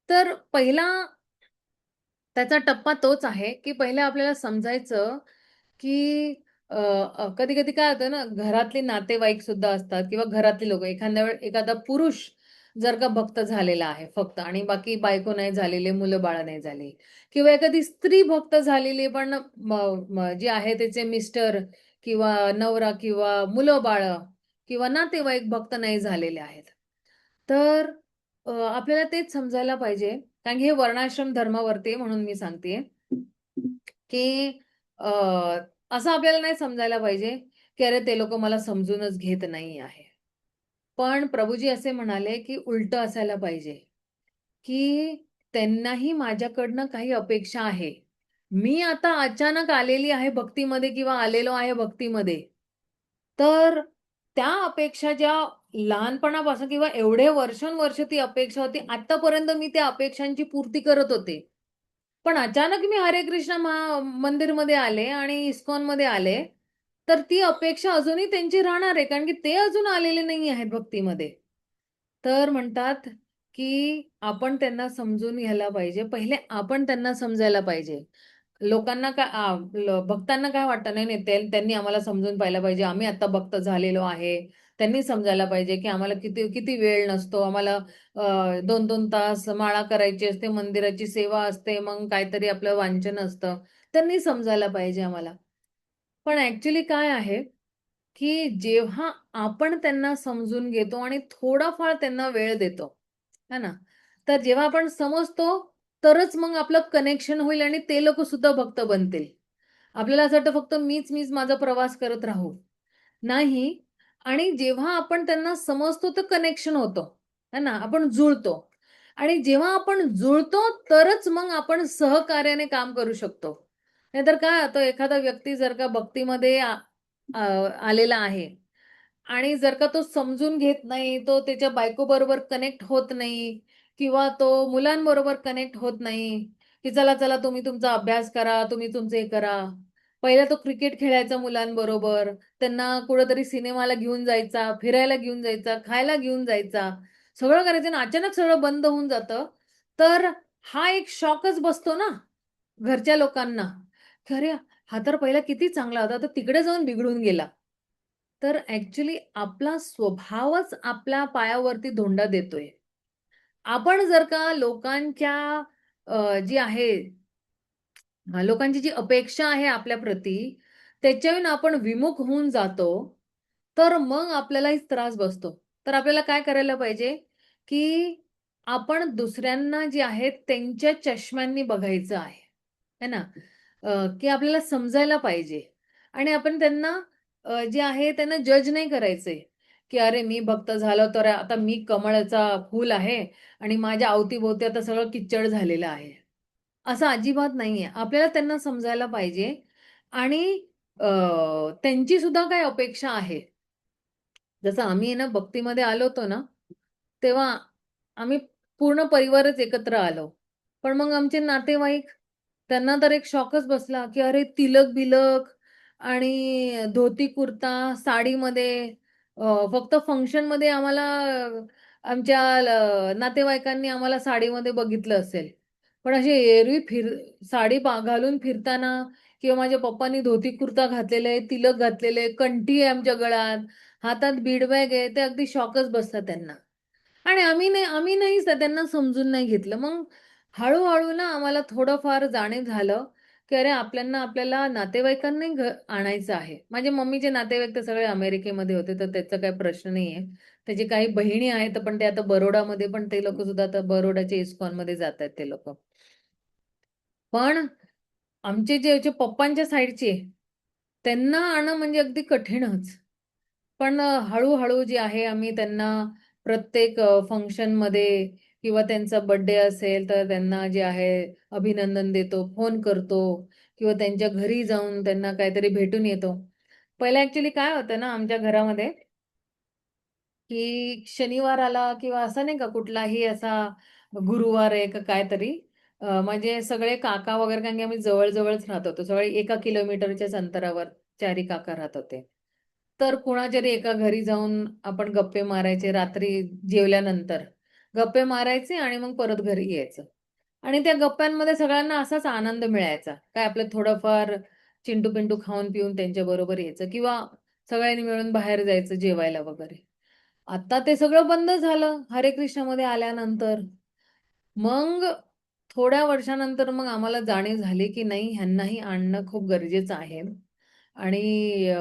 तर पहिला त्याचा टप्पा तोच आहे, की पहिले आपल्याला समजायचं, की कधी-कधी काय होतं ना, घरातले नातेवाईक सुद्धा असतात किंवा घरातली लोकं. एखाद्या वेळेस एखादा पुरुष जर का भक्त झालेला आहे फक्त आणि बाकी बायको नाही झालेली, मुलं-बाळं नाही झाली किंवा एखादी स्त्री भक्त झालेली पण म म जे आहे त्याचे मिस्टर किंवा नवरा किंवा मुलं-बाळं किंवा नातेवाईक भक्त नाही झालेले आहेत. तर आपल्याला तेच समजायला पाहिजे, कारण की हे वर्णाश्रम धर्मावरती आहे म्हणून मी सांगतेय, की अ, असं आपल्याला नाही समजायला पाहिजे, की अरे ते लोकं मला समजूनच घेत नाही आहे. पण प्रभुजी असे म्हणाले, की उलटं असायला पाहिजे, की त्यांनाही माझ्याकडनं काही अपेक्षा आहे. मी आता अचानक आलेली आहे भक्तीमध्ये किंवा आलेलो आहे भक्तीमध्ये. तर त्या अपेक्षा ज्या लहानपणापासून किंवा एवढे वर्षानुवर्ष ती अपेक्षा होती, आत्तापर्यंत मी त्या अपेक्षांची पूर्ती करत होते. पण अचानक मी हरे कृष्ण मंदिरमध्ये आले आणि इस्कॉनमध्ये आले, तर ती अपेक्षा अजूनही त्यांची राहणार आहे. कारण की ते अजून आलेले नाही आहेत भक्तीमध्ये. तर म्हणतात, की आपण त्यांना समजून घ्यायला पाहिजे. पहिले आपण त्यांना समजायला पाहिजे. लोकांना काय भक्तांना काय वाटतं, नाही, नाही, त्यांनी आम्हाला समजून पाहायला पाहिजे. आम्ही आता भक्त झालेलो आहे. त्यांनी समजायला पाहिजे की आम्हाला किती किती वेळ नसतो, आम्हाला 2-2 तास माळा करायची असते, मंदिराची सेवा असते, मग काहीतरी आपलं वांछन असतं. त्यांनी समजायला पाहिजे आम्हाला. पण ॲक्चुअली काय आहे, की जेव्हा आपण त्यांना समजून घेतो आणि थोडाफार त्यांना वेळ देतो, है ना? तर जेव्हा आपण समजतो, तरच मग आपलं कनेक्शन होईल आणि ते लोकं सुद्धा भक्त बनतील. आपल्याला असं वाटतं फक्त मीच माझा प्रवास करत राहू. नाही. आणि जेव्हा आपण त्यांना समजतो तर कनेक्शन होतं, है ना? आपण जुळतो आणि जेव्हा आपण जुळतो तरच मग आपण सहकार्याने काम करू शकतो. नाहीतर काय होतं एखादा व्यक्ती जर का भक्तीमध्ये अ, आलेला आहे आणि जर का तो समजून घेत नाही, तो त्याच्या बायकोबरोबर कनेक्ट होत नाही किंवा तो मुलांबरोबर कनेक्ट होत नाही, की चला तुम्ही तुमचा अभ्यास करा, तुम्ही तुमचं हे करा. पहिला तो क्रिकेट खेळायचा मुलांबरोबर, त्यांना कुठेतरी सिनेमाला घेऊन जायचा, फिरायला घेऊन जायचा, खायला घेऊन जायचा. सगळं करायचं आणि अचानक सगळं बंद होऊन जातं. तर हा एक शॉकच बसतो ना घरच्या लोकांना, की "अरे, हा तर पहिला किती चांगला होता, तर तिकडे जाऊन बिघडून गेला." तर ॲक्चुअली आपला स्वभावच आपल्या पायावरती धोंडा देतोय. आपण जर का लोकांच्या जी आहे लोकांची जी अपेक्षा आहे आपल्याप्रती, त्याच्याहून आपण विमुख होऊन जातो, तर मग आपल्यालाही त्रास बसतो. तर आपल्याला काय करायला पाहिजे, की आपण दुसऱ्यांना जे आहे त्यांच्या चष्म्यांनी बघायचं आहे. है ना? की आपल्याला समजायला पाहिजे आणि आपण त्यांना जे आहे त्यांना जज नाही करायचंय, की "अरे, मी भक्त झालो तर आता मी कमळाचा फूल आहे आणि माझ्या अवती आता सगळं किच्चड झालेलं आहे." असं अजिबात नाहीये. आपल्याला त्यांना समजायला पाहिजे आणि अ, त्यांची सुद्धा काही अपेक्षा आहे. जसं आम्ही ना भक्तीमध्ये आलो होतो ना, तेव्हा आम्ही पूर्ण परिवारच एकत्र आलो. पण मग आमचे नातेवाईक, त्यांना तर एक शॉकच बसला, की अरे तिलक-बिलक आणि धोती कुर्ता, साडीमध्ये फक्त फंक्शनमध्ये आम्हाला आमच्या नातेवाईकांनी आम्हाला साडीमध्ये बघितलं असेल. पण अशी एरवी साडी घालून फिरताना किंवा माझ्या पप्पांनी धोती कुर्ता घातलेला आहे, तिलक घातलेलं आहे, कंठी आहे आमच्या गळ्यात, हातात बीड बॅग आहे, ते अगदी शॉकच बसला त्यांना. आणि आम्ही नाही त्यांना समजून नाही घेतलं. मग हळू-हळू ना आम्हाला थोडंफार जाणीव झालं, की अरे आपल्याला नातेवाईकांनाही आणायचं आहे. माझ्या मम्मीचे नातेवाईक तर सगळे अमेरिकेमध्ये होते, तर त्याचा काही प्रश्न नाहीये. त्याची काही बहिणी आहेत, पण ते आता बरोडामध्ये पण ते लोकं सुद्धा आता बरोडाच्या इस्कॉनमध्ये जातायत ते लोकं. पण आमचे जे पप्पांच्या साइडचे, त्यांना आणणं म्हणजे अगदी कठीणच. पण हळू-हळू जे आहे आम्ही त्यांना प्रत्येक फंक्शनमध्ये किंवा त्यांचा बर्थडे असेल, तर त्यांना जे आहे अभिनंदन देतो, फोन करतो किंवा त्यांच्या घरी जाऊन त्यांना काहीतरी भेटून येतो. पहिलं ॲक्चुअली काय होतं ना आमच्या घरामध्ये, की शनिवार आला किंवा असा नाही का कुठलाही असा गुरुवार आहे का काहीतरी म्हणजे सगळे काका वगैरे कारण की आम्ही जवळ-जवळच राहत होतो. सगळे 1 किलोमीटरच्याच अंतरावर चारी काका राहत होते. तर कुणाच्यातरी एका घरी जाऊन आपण गप्पे मारायचे रात्री जेवल्यानंतर. गप्पे मारायचे आणि मग परत घरी यायचं. आणि त्या गप्पांमध्ये सगळ्यांना असाच आनंद मिळायचा. काय आपलं थोडंफार चिंटू-पिंटू खाऊन-पिऊन त्यांच्याबरोबर यायचं किंवा सगळ्यांनी मिळून बाहेर जायचं जेवायला वगैरे. आता ते सगळं बंद झालं हरे कृष्णामध्ये आल्यानंतर. मग थोड्या वर्षानंतर मग आम्हाला जाणीव झाली, की नाही ह्यांनाही आणणं खूप गरजेचं आहे. आणि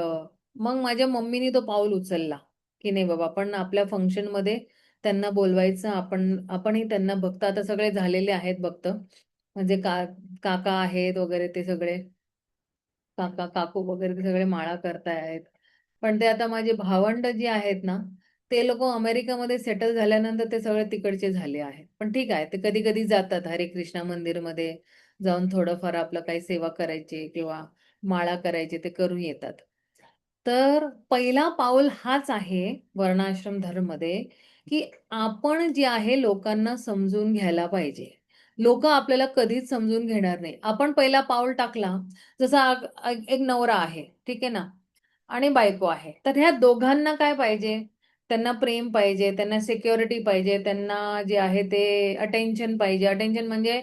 मग माझ्या मम्मीनी तो पाऊल उचलला, की नाही बाबा आपण आपल्या फंक्शनमध्ये त्यांना बोलवायचं. आपणही त्यांना भक्त आता सगळे झालेले आहेत भक्त. म्हणजे काका आहेत वगैरे ते सगळे. काका-काकू वगैरे ते सगळे माळा करतायत. पण ते आता माझे भावंड जे आहेत ना, ते लोकं अमेरिकामध्ये सेटल झाल्यानंतर ते सगळे तिकडचे झाले आहेत. पण ठीक आहे, ते कधी-कधी जातात हरे कृष्णा मंदिरमध्ये जाऊन थोडंफार आपलं काही सेवा करायची किंवा माळा करायचे ते करून येतात. तर पहिला पाऊल हाच आहे वर्णाश्रम धर्ममध्ये, की आपण जे आहे लोकांना समजून घ्यायला पाहिजे. लोकं आपल्याला कधीच समजून घेणार नाही. आपण पहिला पाऊल टाकला, जसा एक नवरा आहे, ठीक आहे ना? आणि बायको आहे. तर ह्या दोघांना काय पाहिजे? त्यांना प्रेम पाहिजे, त्यांना सिक्युरिटी पाहिजे, त्यांना जे आहे ते अटेन्शन पाहिजे. अटेन्शन म्हणजे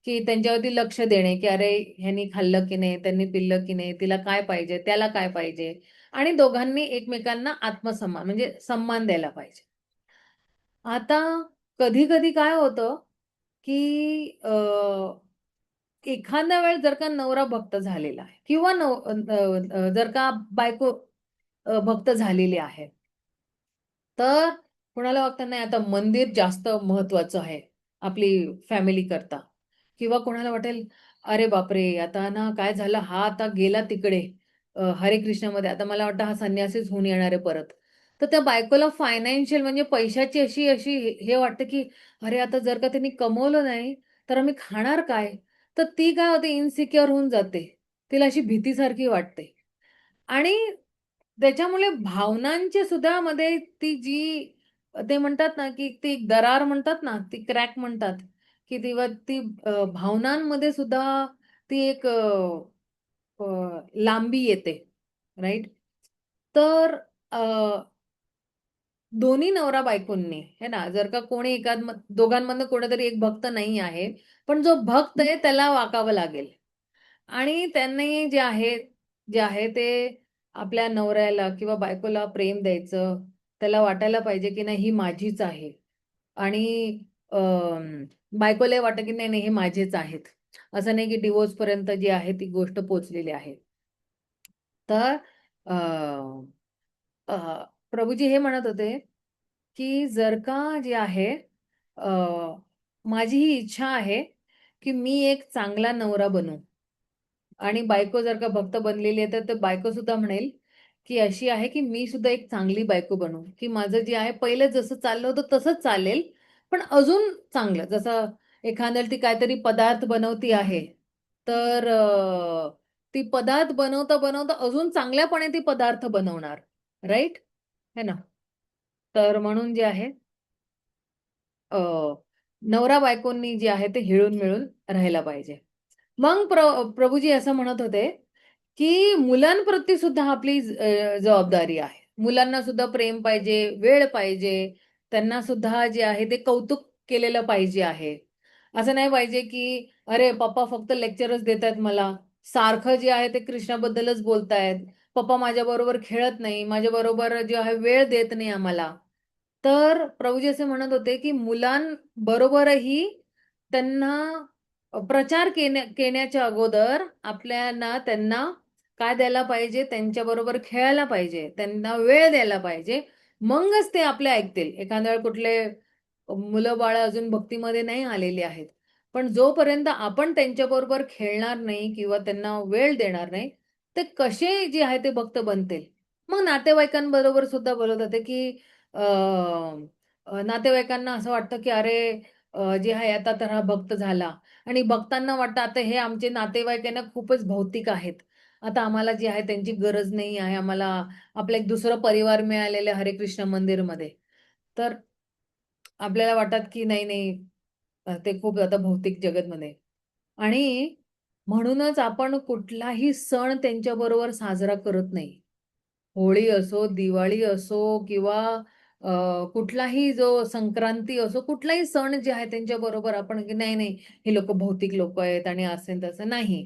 की त्यांच्यावरती लक्ष देणे, की अरे ह्यानी खाल्लं की नाही, त्यांनी पिल्लं की नाही, तिला काय पाहिजे, त्याला काय पाहिजे. आणि दोघांनी एकमेकांना आत्मसन्मान म्हणजे सन्मान द्यायला पाहिजे. आता कधी-कधी काय होतं, की एखाद्या वेळेस जर का नवरा भक्त झालेला आहे किंवा जर का बायको भक्त झालेली आहे. तर कुणाला वाटतं नाही आता मंदिर जास्त महत्वाचं आहे, आपली फॅमिली करता किंवा कोणाला वाटेल, "अरे बापरे! आता ना काय झालं हा आता गेला तिकडे हरे कृष्णामध्ये आता मला वाटतं हा संन्यासीच होऊन येणार आहे परत." तर त्या बायकोला फायनान्शियल म्हणजे पैशाची अशी अशी हे वाटतं, की अरे आता जर का त्यांनी कमवलं नाही, तर आम्ही खाणार काय? तर ती काय होते इन्सिक्युअर होऊन जाते. तिला अशी भीतीसारखी वाटते. आणि त्याच्यामुळे भावनांची सुद्धा मध्ये ती जी ते म्हणतात ना, की ती एक दरार म्हणतात ना, ती क्रॅक म्हणतात, की तेव्हा ती भावनांमध्ये सुद्धा ती एक लांबी येते, राइट? तर अ, दोन्ही नवरा-बायकोंनी, है ना, जर का कोणी दोघांमधनं कोणीतरी एक भक्त नाही आहे, पण जो भक्त आहे त्याला वाकावं लागेल. आणि त्यांनी जे आहे ते आपल्या नवऱ्याला किंवा बायकोला प्रेम द्यायचं. त्याला वाटायला पाहिजे, की नाही ही माझीच आहे. आणि बायकोलाही वाटतं, की नाही, नाही हे माझेच आहेत. असं नाही, की डिव्होर्सपर्यंत जी आहे ती गोष्ट पोहोचलेली आहे. तर अ, अ, प्रभूजी हे म्हणत होते, की जर का जे आहे अ, माझी ही इच्छा आहे, की मी एक चांगला नवरा बनू. आणि बायको जर का भक्त बनलेली आहे, तर बायको सुद्धा म्हणेल, की अशी आहे, की मी सुद्धा एक चांगली बायको बनू, की माझं जे आहे पहिलं जसं चाललं होतं तसंच चालेल, पण अजून चांगलं. जसं एखाद्याला ती काहीतरी पदार्थ बनवती आहे, तर ती पदार्थ बनवता-बनवता अजून चांगल्यापणे ती पदार्थ बनवणार, राइट? है ना? तर म्हणून जे आहे अ, नवरा-बायकोंनी जे आहे ते हिळून-मिळून राहायला पाहिजे. मग प्रभूजी असं म्हणत होते, की मुलांप्रती सुद्धा आपली जबाबदारी आहे. मुलांना सुद्धा प्रेम पाहिजे, वेळ पाहिजे. त्यांना सुद्धा जे आहे ते कौतुक केलेलं पाहिजे आहे. असं नाही पाहिजे, की "अरे पप्पा फक्त लेक्चरच देतायत मला. सारखं जे आहे ते कृष्णाबद्दलच बोलतायत. पप्पा माझ्याबरोबर खेळत नाही. माझ्याबरोबर जे आहे वेळ देत नाही आम्हाला." तर प्रभूजी असे म्हणत होते, की मुलांबरोबरही त्यांना प्रचार केण्याच्या अगोदर आपल्याला त्यांना काय द्यायला पाहिजे, त्यांच्याबरोबर खेळायला पाहिजे, त्यांना वेळ द्यायला पाहिजे. मगच ते आपले ऐकतील. एखाद्या वेळेला कुठले मुलं-बाळं अजून भक्तीमध्ये नाही आलेली आहेत. पण जोपर्यंत आपण त्यांच्याबरोबर खेळणार नाही किंवा त्यांना वेळ देणार नाही, ते कसे जे आहे ते भक्त बनतील. मग नातेवाईकांबरोबर सुद्धा बोलत होते, की अ, नातेवाईकांना असं वाटतं, की अरे जे आहे आता तर हा भक्त झाला आणि भक्तांना वाटतं आता हे आमचे नातेवाईक आहे ना खूपच भौतिक आहेत. आता आम्हाला जी आहे त्यांची गरज नाही आहे. आम्हाला आपलं एक दुसरं परिवार मिळालेलं आहे हरे कृष्ण मंदिरमध्ये. तर आपल्याला वाटतात, की नाही, नाही ते खूप आता भौतिक जगतमध्ये आणि म्हणूनच आपण कुठलाही सण त्यांच्याबरोबर साजरा करत नाही. होळी असो, दिवाळी असो किंवा कुठलाही जो संक्रांती असो, कुठलाही सण जे आहे त्यांच्याबरोबर आपण की नाही, नाही, ही लोकं भौतिक लोकं आहेत आणि असं आणि तसं नाही.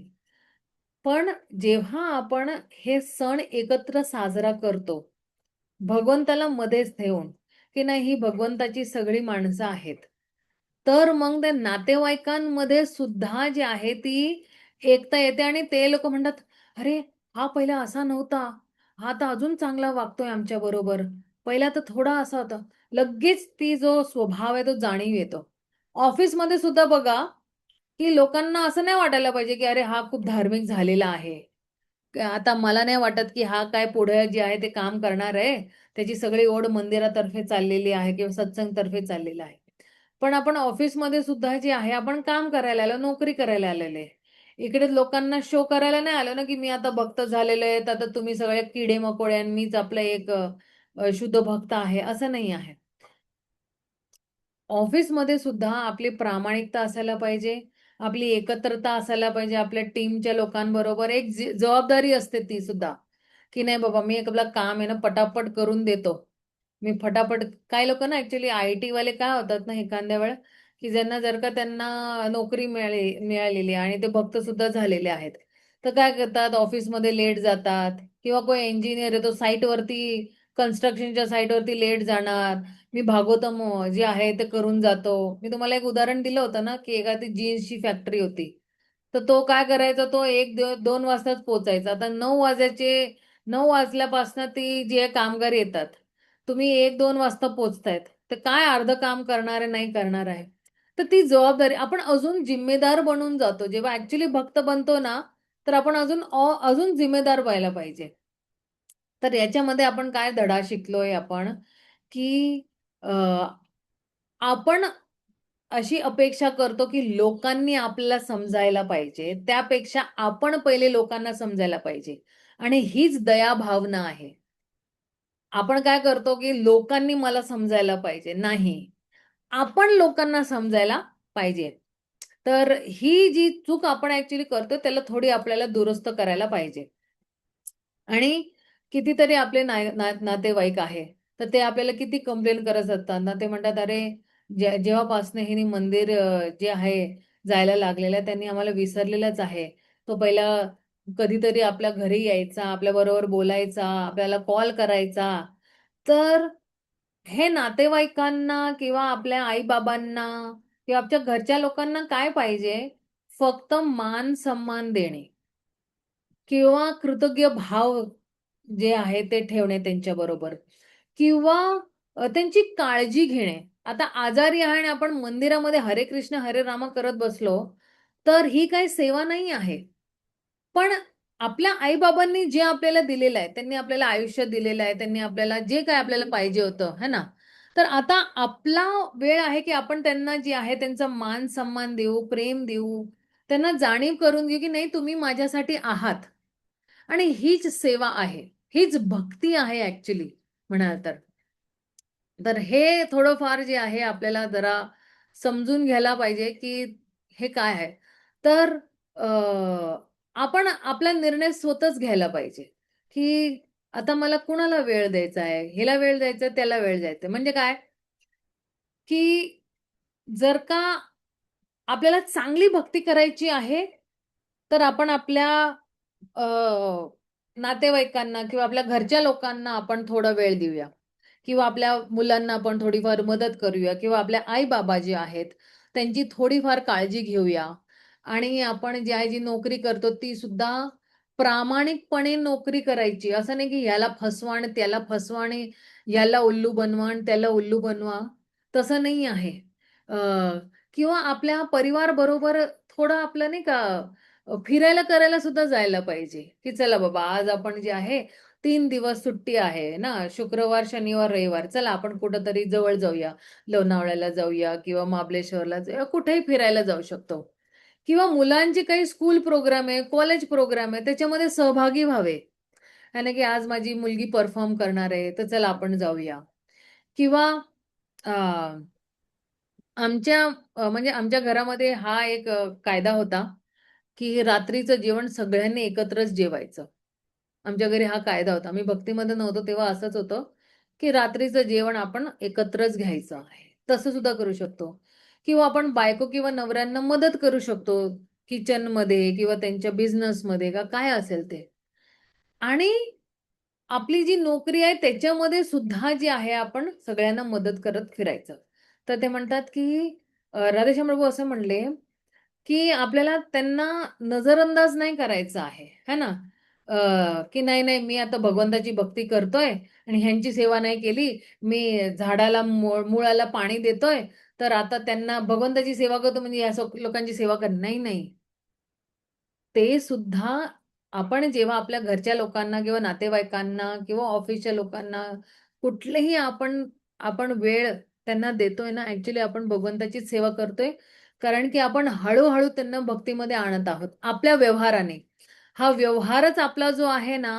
पण जेव्हा आपण हे सण एकत्र साजरा करतो, भगवंताला मध्येच ठेवून, की नाही ही भगवंताची सगळी माणसं आहेत. तर मग त्या नातेवाईकांमध्ये सुद्धा जी आहे ती एकता येते आणि ते लोकं म्हणतात, "अरे, हा पहिला असा नव्हता. हा आता अजून चांगला वागतोय आमच्याबरोबर. पहिला तर थोडा असा होता." लगेच ती जो स्वभाव आहे तो जाणीव येतो. ऑफिसमध्ये सुद्धा बघा, की लोकांना असं नाही वाटायला पाहिजे, की "अरे, हा खूप धार्मिक झालेला आहे." आता मला नाही वाटत, की हा काय पुढे जे आहे ते काम करणार आहे. त्याची सगळी ओढ मंदिरातर्फे चाललेली आहे किंवा सत्संगतर्फे चाललेला आहे. पण आपण ऑफिसमध्ये सुद्धा जे आहे आपण काम करायला आलो, नोकरी करायला आलेलो आहे. इकडे लोकांना शो करायला नाही आलो ना, की मी आता भक्त झालेलो आहे, तर आता तुम्ही सगळे किडे-मकोडे आणि मीच आपला एक शुद्ध भक्त आहे, असं नाही आहे. ऑफिसमध्ये सुद्धा आपली प्रामाणिकता असायला पाहिजे. आपली एकत्रता असायला पाहिजे. आपल्या टीमच्या लोकांबरोबर एक जबाबदारी असते ती सुद्धा, की नाही बाबा मी एक आपलं काम आहे ना पटापट करून देतो. मी फटाफट काही लोकं ना ॲक्चुअली आय-टीवाले काय होतात ना एखाद्या वेळेला, की ज्यांना जर का त्यांना नोकरी मिळालेली आहे आणि ते भक्त सुद्धा झालेले आहेत. तर काय करतात ऑफिसमध्ये लेट जातात. किंवा कोणी इंजिनियर आहे तो साईटवरती, कन्स्ट्रक्शनच्या साईटवरती लेट जाणार. मी भागवतम जे आहे ते करून जातो. मी तुम्हाला एक उदाहरण दिलं होतं ना, की एखादी जीन्सची फॅक्टरी होती. तर तो काय करायचा, तो 1-2 वाजताच पोहोचायचा. आता 9 वाजल्यापासून ती जे कामगार येतात, तुम्ही 1-2 वाजता पोहोचतायत, तर काय अर्ध काम करणार आहे, नाही करणार आहे. तर ती जबाबदारी आपण अजून जिम्मेदार बनून जातो. जेव्हा ऍक्च्युली भक्त बनतो ना, तर आपण अजून जिम्मेदार व्हायला पाहिजे. तर याच्यामध्ये आपण काय धडा शिकलोय आपण, की अ, आपण अशी अपेक्षा करतो, की लोकांनी आपल्याला समजायला पाहिजे. त्यापेक्षा आपण पहिले लोकांना समजायला पाहिजे आणि हीच दया भावना आहे. आपण काय करतो, की लोकांनी मला समजायला पाहिजे. नाही, आपण लोकांना समजायला पाहिजे. तर ही जी चूक आपण ॲक्चुअली करतो, त्याला थोडी आपल्याला दुरुस्त करायला पाहिजे. आणि कितीतरी आपले नातेवाईक आहे. तर ते आपल्याला किती कंप्लेन करत असतात ना, ते म्हणतात, "अरे, जेव्हापासनं हिने मंदिर जे आहे जायला लागलेलं आहे, त्यांनी आम्हाला विसरलेलंच आहे. तो पहिला कधीतरी आपल्या घरी यायचा, आपल्याबरोबर बोलायचा, आपल्याला कॉल करायचा." तर हे नातेवाईकांना किंवा आपल्या आई-बाबांना किंवा आपल्या घरच्या लोकांना काय पाहिजे? फक्त मान-सन्मान देणे किंवा कृतज्ञ भाव जे आहे ते ठेवणे त्यांच्याबरोबर किंवा त्यांची काळजी घेणे. आता आजारी आहे आणि आपण मंदिरामध्ये हरे कृष्ण, हरे राम करत बसलो, तर ही काही सेवा नाही आहे. पण आपल्या आई-बाबांनी जे आपल्याला दिलेलं आहे, त्यांनी आपल्याला आयुष्य दिलेलं आहे, त्यांनी आपल्याला जे काही आपल्याला पाहिजे होतं, है ना? तर आता आपला वेळ आहे, की आपण त्यांना जे आहे त्यांचा मान-सन्मान देऊ, प्रेम देऊ, त्यांना जाणीव करून देऊ, की नाही तुम्ही माझ्यासाठी आहात आणि हीच सेवा आहे. हीच भक्ती आहे ॲक्चुअली म्हणाल तर. तर हे थोडंफार जे आहे आपल्याला जरा समजून घ्यायला पाहिजे, की हे काय आहे. तर आपण आपला निर्णय स्वतःच घ्यायला पाहिजे, की आता मला कुणाला वेळ द्यायचा आहे, ह्याला वेळ द्यायचा आहे, त्याला वेळ द्यायचा आहे. म्हणजे काय, की जर का आपल्याला चांगली भक्ती करायची आहे, तर आपण आपल्या अ, नातेवाईकांना किंवा आपल्या घरच्या लोकांना आपण थोडा वेळ देऊया किंवा आपल्या मुलांना आपण थोडीफार मदत करूया किंवा आपल्या आई-बाबा जे आहेत, त्यांची थोडीफार काळजी घेऊया आणि आपण जी आहे जी नोकरी करतो ती सुद्धा प्रामाणिकपणे नोकरी करायची. असं नाही की ह्याला फसवा आणि त्याला फसवा आणि याला उल्लू बनवा आणि त्याला उल्लू बनवा. तसं नाही आहे. अ, किंवा आपल्या परिवारबरोबर थोडं आपलं नाही का फिरायला करायला सुद्धा जायला पाहिजे, की चला बाबा आज आपण जे आहे 3 दिवस सुट्टी आहे ना, शुक्रवार, शनिवार, रविवार. चला आपण कुठेतरी जवळ जाऊया. लोणावळ्याला जाऊया किंवा महाबळेश्वरला जाऊया, कुठेही फिरायला जाऊ शकतो. किंवा मुलांचे काही स्कूल प्रोग्राम आहे, कॉलेज प्रोग्राम आहे, त्याच्यामध्ये सहभागी व्हावे. आहे ना, की आज माझी मुलगी परफॉर्म करणार आहे, तर चला आपण जाऊया. किंवा अ, म्हणजे आमच्या घरामध्ये हा एक कायदा होता, की रात्रीचं जेवण सगळ्यांनी एकत्रच जेवायचं. आमच्या घरी हा कायदा होता. मी भक्तीमध्ये नव्हतो तेव्हा असंच होतं, की रात्रीचं जेवण आपण एकत्रच घ्यायचं आहे. तसं सुद्धा करू शकतो. किंवा आपण बायको किंवा नवऱ्यांना मदत करू शकतो किचनमध्ये किंवा त्यांच्या बिझनेसमध्ये का काय असेल ते. आणि आपली जी नोकरी आहे त्याच्यामध्ये सुद्धा जी आहे आपण सगळ्यांना मदत करत फिरायचं. तर ते म्हणतात, की राधेश्याम प्रभू असं म्हणले, की आपल्याला त्यांना नजरअंदाज नाही करायचा आहे, है ना? की नाही, नाही मी आता भगवंताची भक्ती करतोय आणि ह्यांची सेवा नाही केली, मी झाडाला मुळाला पाणी देतोय, तर आता त्यांना भगवंताची सेवा करतो म्हणजे या लोकांची सेवा कर नाही, नाही. ते सुद्धा आपण जेव्हा आपल्या घरच्या लोकांना किंवा नातेवाईकांना किंवा ऑफिसच्या लोकांना कुठलेही आपण आपण वेळ त्यांना देतोय ना, ॲक्चुअली आपण भगवंताचीच सेवा करतोय. कारण की आपण हळू त्यांना भक्तीमध्ये आणत आहोत, आपल्या व्यवहाराने. हा व्यवहारच आपला जो आहे ना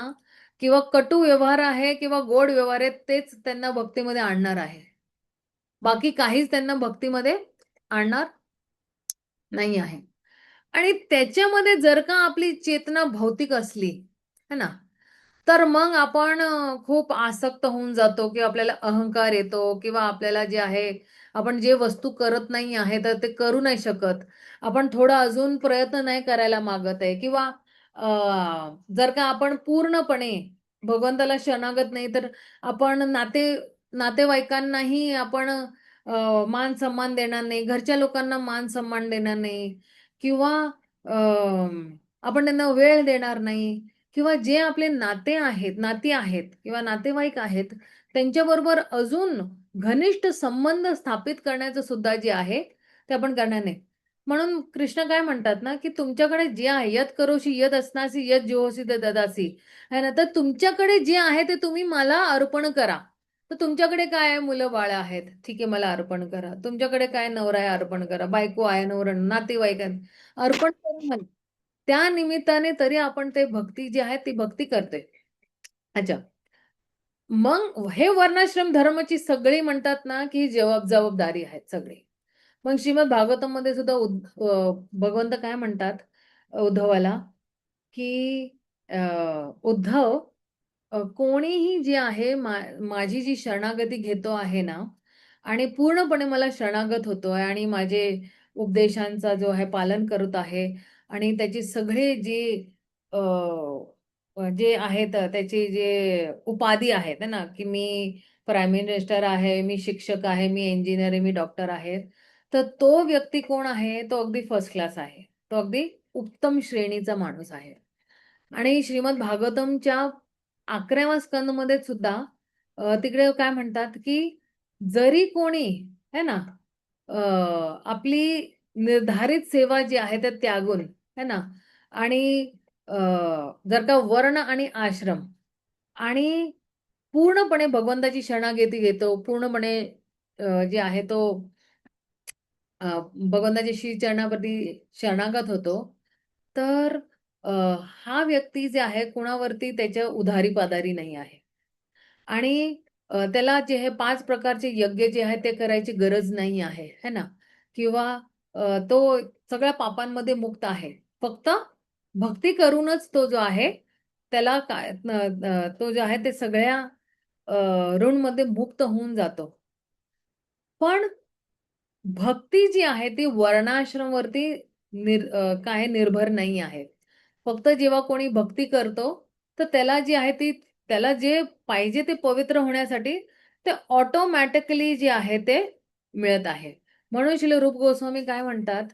किंवा कटू व्यवहार आहे किंवा गोड व्यवहार आहे, तेच त्यांना भक्तीमध्ये आणणार आहे. बाकी काहीच त्यांना भक्तीमध्ये आणणार नाही आहे. आणि त्याच्यामध्ये जर का आपली चेतना भौतिक असली, है ना? तर मग आपण खूप आसक्त होऊन जातो किंवा आपल्याला अहंकार येतो किंवा आपल्याला जे आहे, आपण जे वस्तू करत नाही आहे, तर ते करू नाही शकत. आपण थोडा अजून प्रयत्न नाही करायला मागत आहे किंवा जर का आपण पूर्णपणे भगवंताला शरणागत नाही, तर आपण नातेवाईकांनाही आपण मान सन्मान देणार नाही, घरच्या लोकांना मान सन्मान देणार नाही किंवा अ, आपण त्यांना वेळ देणार नाही किंवा जे आपले नाती आहेत किंवा नातेवाईक आहेत, त्यांच्याबरोबर अजून घनिष्ठ संबंध स्थापित करण्याचं सुद्धा जे आहे, ते आपण करणार नाही. म्हणून कृष्ण काय म्हणतात ना, की तुमच्याकडे जे आहे, "यत् करोषि यद् अस्नासि यत् जिहोषि तद् ददासि." आहे ना, तर तुमच्याकडे जे आहे ते तुम्ही मला अर्पण करा. तर तुमच्याकडे काय आहे, मुलं-बाळं आहेत, ठीक आहे, मला अर्पण करा. तुमच्याकडे काय, नवरा आहे, अर्पण करा. बायको आहे, नवरा, नातेवाईक आहेत, अर्पण करा मला. त्या निमित्ताने तरी आपण ते भक्ती जी आहे, ती भक्ती करतोय. अच्छा. मग हे वर्णाश्रम धर्माची सगळी म्हणतात ना, की जबाबदारी आहेत सगळी. मग श्रीमद भागवतममध्ये सुद्धा भगवंत काय म्हणतात उद्धवाला, की उद्धव, कोणीही जे आहे माझी जी शरणागती घेतो आहे ना आणि पूर्णपणे मला शरणागत होतोय आणि माझे उपदेशांचा जो आहे पालन करत आहे आणि त्याचे सगळे जे अ, जे आहेत त्याचे जे उपाधी आहेत है ना, की मी प्राईम मिनिस्टर आहे, मी शिक्षक आहे, मी इंजिनियर आहे, मी डॉक्टर आहे. तर तो व्यक्ती कोण आहे? तो अगदी फर्स्ट क्लास आहे. तो अगदी उत्तम श्रेणीचा माणूस आहे. आणि श्रीमद भागवतमच्या 11व्या स्कंदमध्ये सुद्धा तिकडे काय म्हणतात, की जरी कोणी है ना, अ, आपली निर्धारित सेवा जी आहे ते त्यागून है ना आणि अ, जर का वर्ण आणि आश्रम आणि पूर्णपणे भगवंताची शरणागती घेतो, पूर्णपणे जे आहे तो अ, भगवंताच्या श्रीचरणावरती शरणागत होतो, तर अ, हा व्यक्ती जे आहे कुणावरती त्याच्या उधारी-पाधारी नाही आहे. आणि त्याला जे हे 5 प्रकारचे यज्ञ जे आहेत ते करायची गरज नाही आहे, है ना? किंवा तो सगळ्या पापांमध्ये मुक्त आहे. फक्त भक्ती करूनच तो जो आहे त्याला काय तो जो आहे ते सगळ्या अ, ऋणमध्ये मुक्त होऊन जातो. पण भक्ती जी आहे ती वर्णाश्रमवरती काय निर्भर नाही आहे. फक्त जेव्हा कोणी भक्ती करतो, तर त्याला जी आहे ती त्याला जे पाहिजे ते पवित्र होण्यासाठी ते ऑटोमॅटिकली जे आहे ते मिळत आहे. म्हणून श्रील रूप गोस्वामी काय म्हणतात,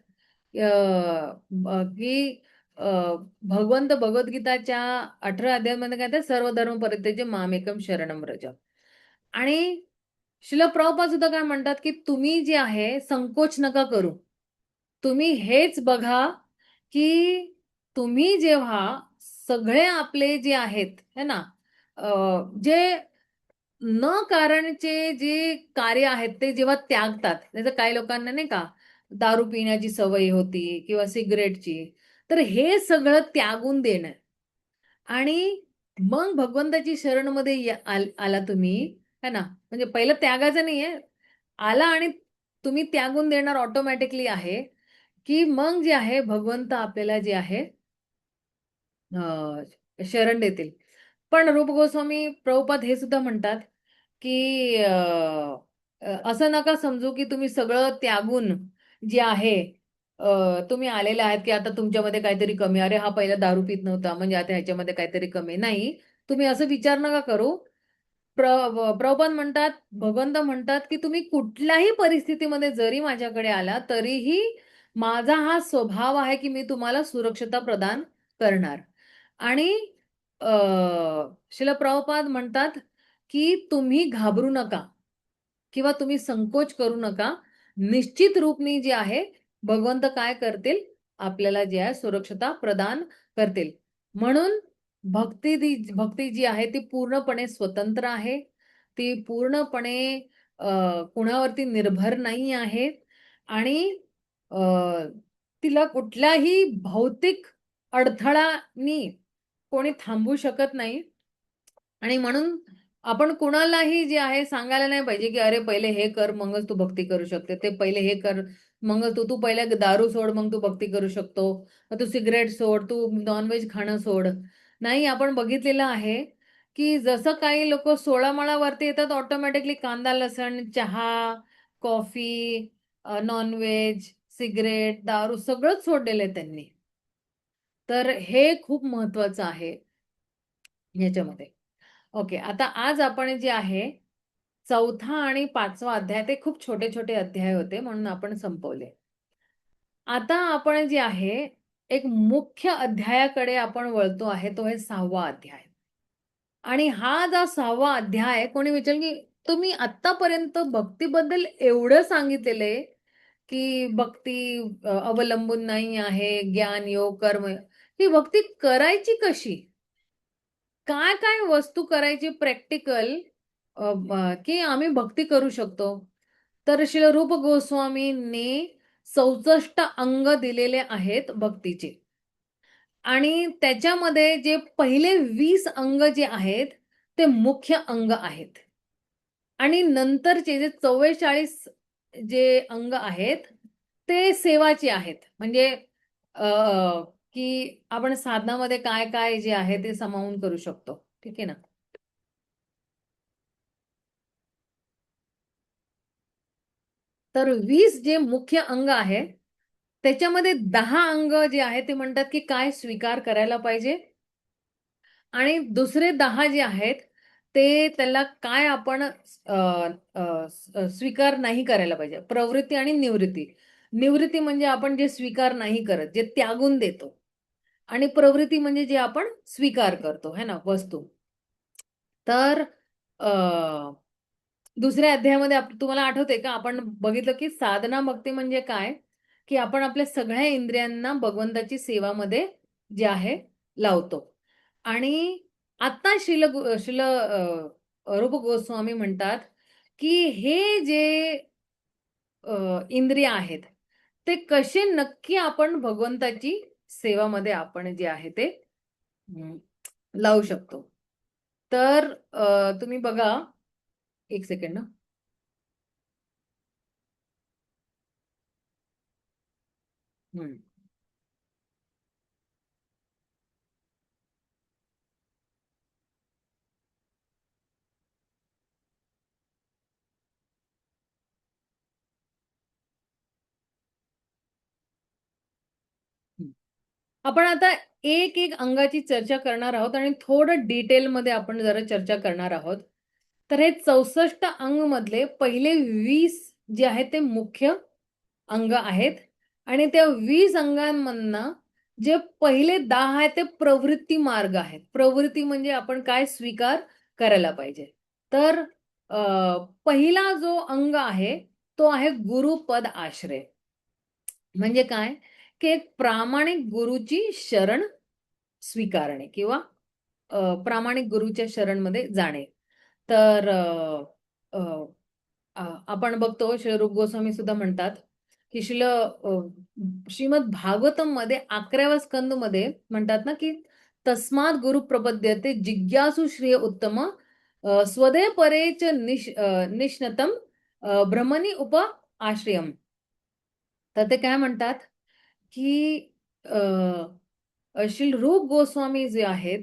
की अ, भगवंत भगवद्गीताच्या 18 अध्यायामध्ये काय ते सर्व धर्म परित्यज्य मामेकम शरणम व्रज. आणि शिला प्रभुपाद सुद्धा काय म्हणतात, की तुम्ही जे आहे संकोच नका करू. तुम्ही हेच बघा, की तुम्ही जेव्हा सगळे आपले जे आहेत, है ना, अ, जे न कारणचे जे कार्य आहेत ते जेव्हा त्यागतात, जसं काही लोकांना नाही का दारू पिण्याची सवय होती किंवा सिगारेटची, तर हे सगळं त्यागून देणं आणि मग भगवंताची शरणमध्ये आला तुम्ही, है ना, म्हणजे पहिलं त्यागाचं नाहीये, आला आणि तुम्ही त्यागून देणार ऑटोमॅटिकली आहे, की मग जे आहे भगवंत आपल्याला जे आहे शरण देतील. पण रूप गोस्वामी प्रभुपाद हे सुद्धा म्हणतात, की असं नका समजू, की तुम्ही सगळं त्यागून जे आहे तुम्ही आलेले आहात, की आता तुमच्यामध्ये काहीतरी कमी आहे. अरे, हा पहिला दारू पीत नव्हता, म्हणजे आता ह्याच्यामध्ये काहीतरी कमी आहे. नाही, तुम्ही असं विचार नका करू. प्रभुपाद म्हणतात, भगवंत म्हणतात, की तुम्ही कुठल्याही परिस्थितीमध्ये जरी माझ्याकडे आला, तरीही माझा हा स्वभाव आहे, की मी तुम्हाला सुरक्षता प्रदान करणार. आणि अ, श्रील प्रभुपाद म्हणतात, की तुम्ही घाबरू नका किंवा तुम्ही संकोच करू नका. निश्चित रूपनी जे आहे, भगवंत काय करतील, आपल्याला जे आहे सुरक्षता प्रदान करतील. म्हणून भक्ती जी आहे ती पूर्णपणे स्वतंत्र आहे. ती पूर्णपणे कुणावरती निर्भर नाही आहे आणि अ, तिला कुठल्याही भौतिक अडथळानी कोणी थांबवू शकत नाही. आणि म्हणून आपण कुणालाही जे आहे सांगायला नाही पाहिजे, की "अरे, पहिले हे कर, मगच तू भक्ती करू शकते. ते पहिले हे कर, मगच तू तू पहिले दारू सोड, मग तू भक्ती करू शकतो. मग तू सिगारेट सोड, तू नॉन-व्हेज खाणं सोड." नाही, आपण बघितलेलं आहे, की जसं काही लोकं 16 माळावरती येतात, ऑटोमॅटिकली कांदा, लसण, चहा, कॉफी, नॉन-व्हेज, सिगारेट, दारू सगळंच सोडलेलं आहे त्यांनी. तर हे खूप महत्वाचं आहे ह्याच्यामध्ये. ओके. आता आज आपण जे आहे 4था आणि 5वा अध्याय ते खूप छोटे-छोटे अध्याय होते म्हणून आपण संपवले. आता आपण जे आहे एक मुख्य अध्यायाकडे आपण वळतो आहे तो आहे 6वा अध्याय. आणि हा जो 6वा अध्याय कोणी विचारेल, की तुम्ही आत्तापर्यंत भक्तीबद्दल एवढं सांगितलेलं आहे, की भक्ती अवलंबून नाही आहे, ज्ञान, योग, कर्म. ही भक्ती करायची कशी? काय-काय वस्तू करायची प्रॅक्टिकल की आम्ही भक्ती करू शकतो? तर श्रील रूप गोस्वामींनी 64 अंग दिलेले आहेत भक्तीचे. आणि त्याच्यामध्ये जे पहिले 20 अंग जे आहेत, ते मुख्य अंग आहेत. आणि नंतरचे जे 44 जे अंग आहेत, ते सेवाचे आहेत. म्हणजे अ, की आपण साधनामध्ये काय-काय जे आहे ते सामावून करू शकतो. ठीक आहे ना? तर 20 जे मुख्य अंग आहे, त्याच्यामध्ये 10 अंग जे आहे ते म्हणतात, की काय स्वीकार करायला पाहिजे आणि दुसरे 10 जे आहेत, ते त्याला काय आपण स्वीकार नाही करायला पाहिजे. प्रवृत्ती आणि निवृत्ती. निवृत्ती म्हणजे आपण जे स्वीकार नाही करत, जे त्यागून देतो आणि प्रवृत्ती म्हणजे जे आपण स्वीकार करतो, है ना, वस्तू. तर अ, दुसऱ्या अध्यायामध्ये तुम्हाला आठवतंय का आपण बघितलं, की साधना भक्ती म्हणजे काय? की आपण आपल्या सगळ्या इंद्रियांना भगवंताची सेवामध्ये जे आहे लावतो. आणि आता रूप गोस्वामी म्हणतात, की हे जे इंद्रिय आहेत, ते कसे नक्की आपण भगवंताची सेवामध्ये आपण जे आहे ते अं, लावू शकतो. तर तुम्ही बघा 1 सेकंड हां. हं. आपण आता एक-एक अंगाची चर्चा करणार आहोत आणि थोडं डिटेलमध्ये आपण जरा चर्चा करणार आहोत. तर हे 64 अंगमधले पहिले 20 जे आहेत ते मुख्य अंग आहेत आणि त्या 20 अंगांमधनं जे पहिले 10 आहेत ते प्रवृत्ती मार्ग आहेत. प्रवृत्ती म्हणजे आपण काय स्वीकार करायला पाहिजे. तर अ, पहिला जो अंग आहे, तो आहे गुरुपद आश्रय. म्हणजे काय? की एक प्रामाणिक गुरुची शरण स्वीकारणे किंवा प्रामाणिक गुरुच्या शरणमध्ये जाणे. तर अ, अ, आपण बघतो श्री रूप गोस्वामी सुद्धा म्हणतात, की श्रीमद भागवतममध्ये 11व्या स्कंदमध्ये म्हणतात ना, की तस्मात् गुरु प्रपद्यते जिज्ञासु श्रेय उत्तम स्वदय परेच निष्णतम ब्रह्मणी उप आश्रयम. तर ते काय म्हणतात, की अ, श्री रूप गोस्वामी जे आहेत,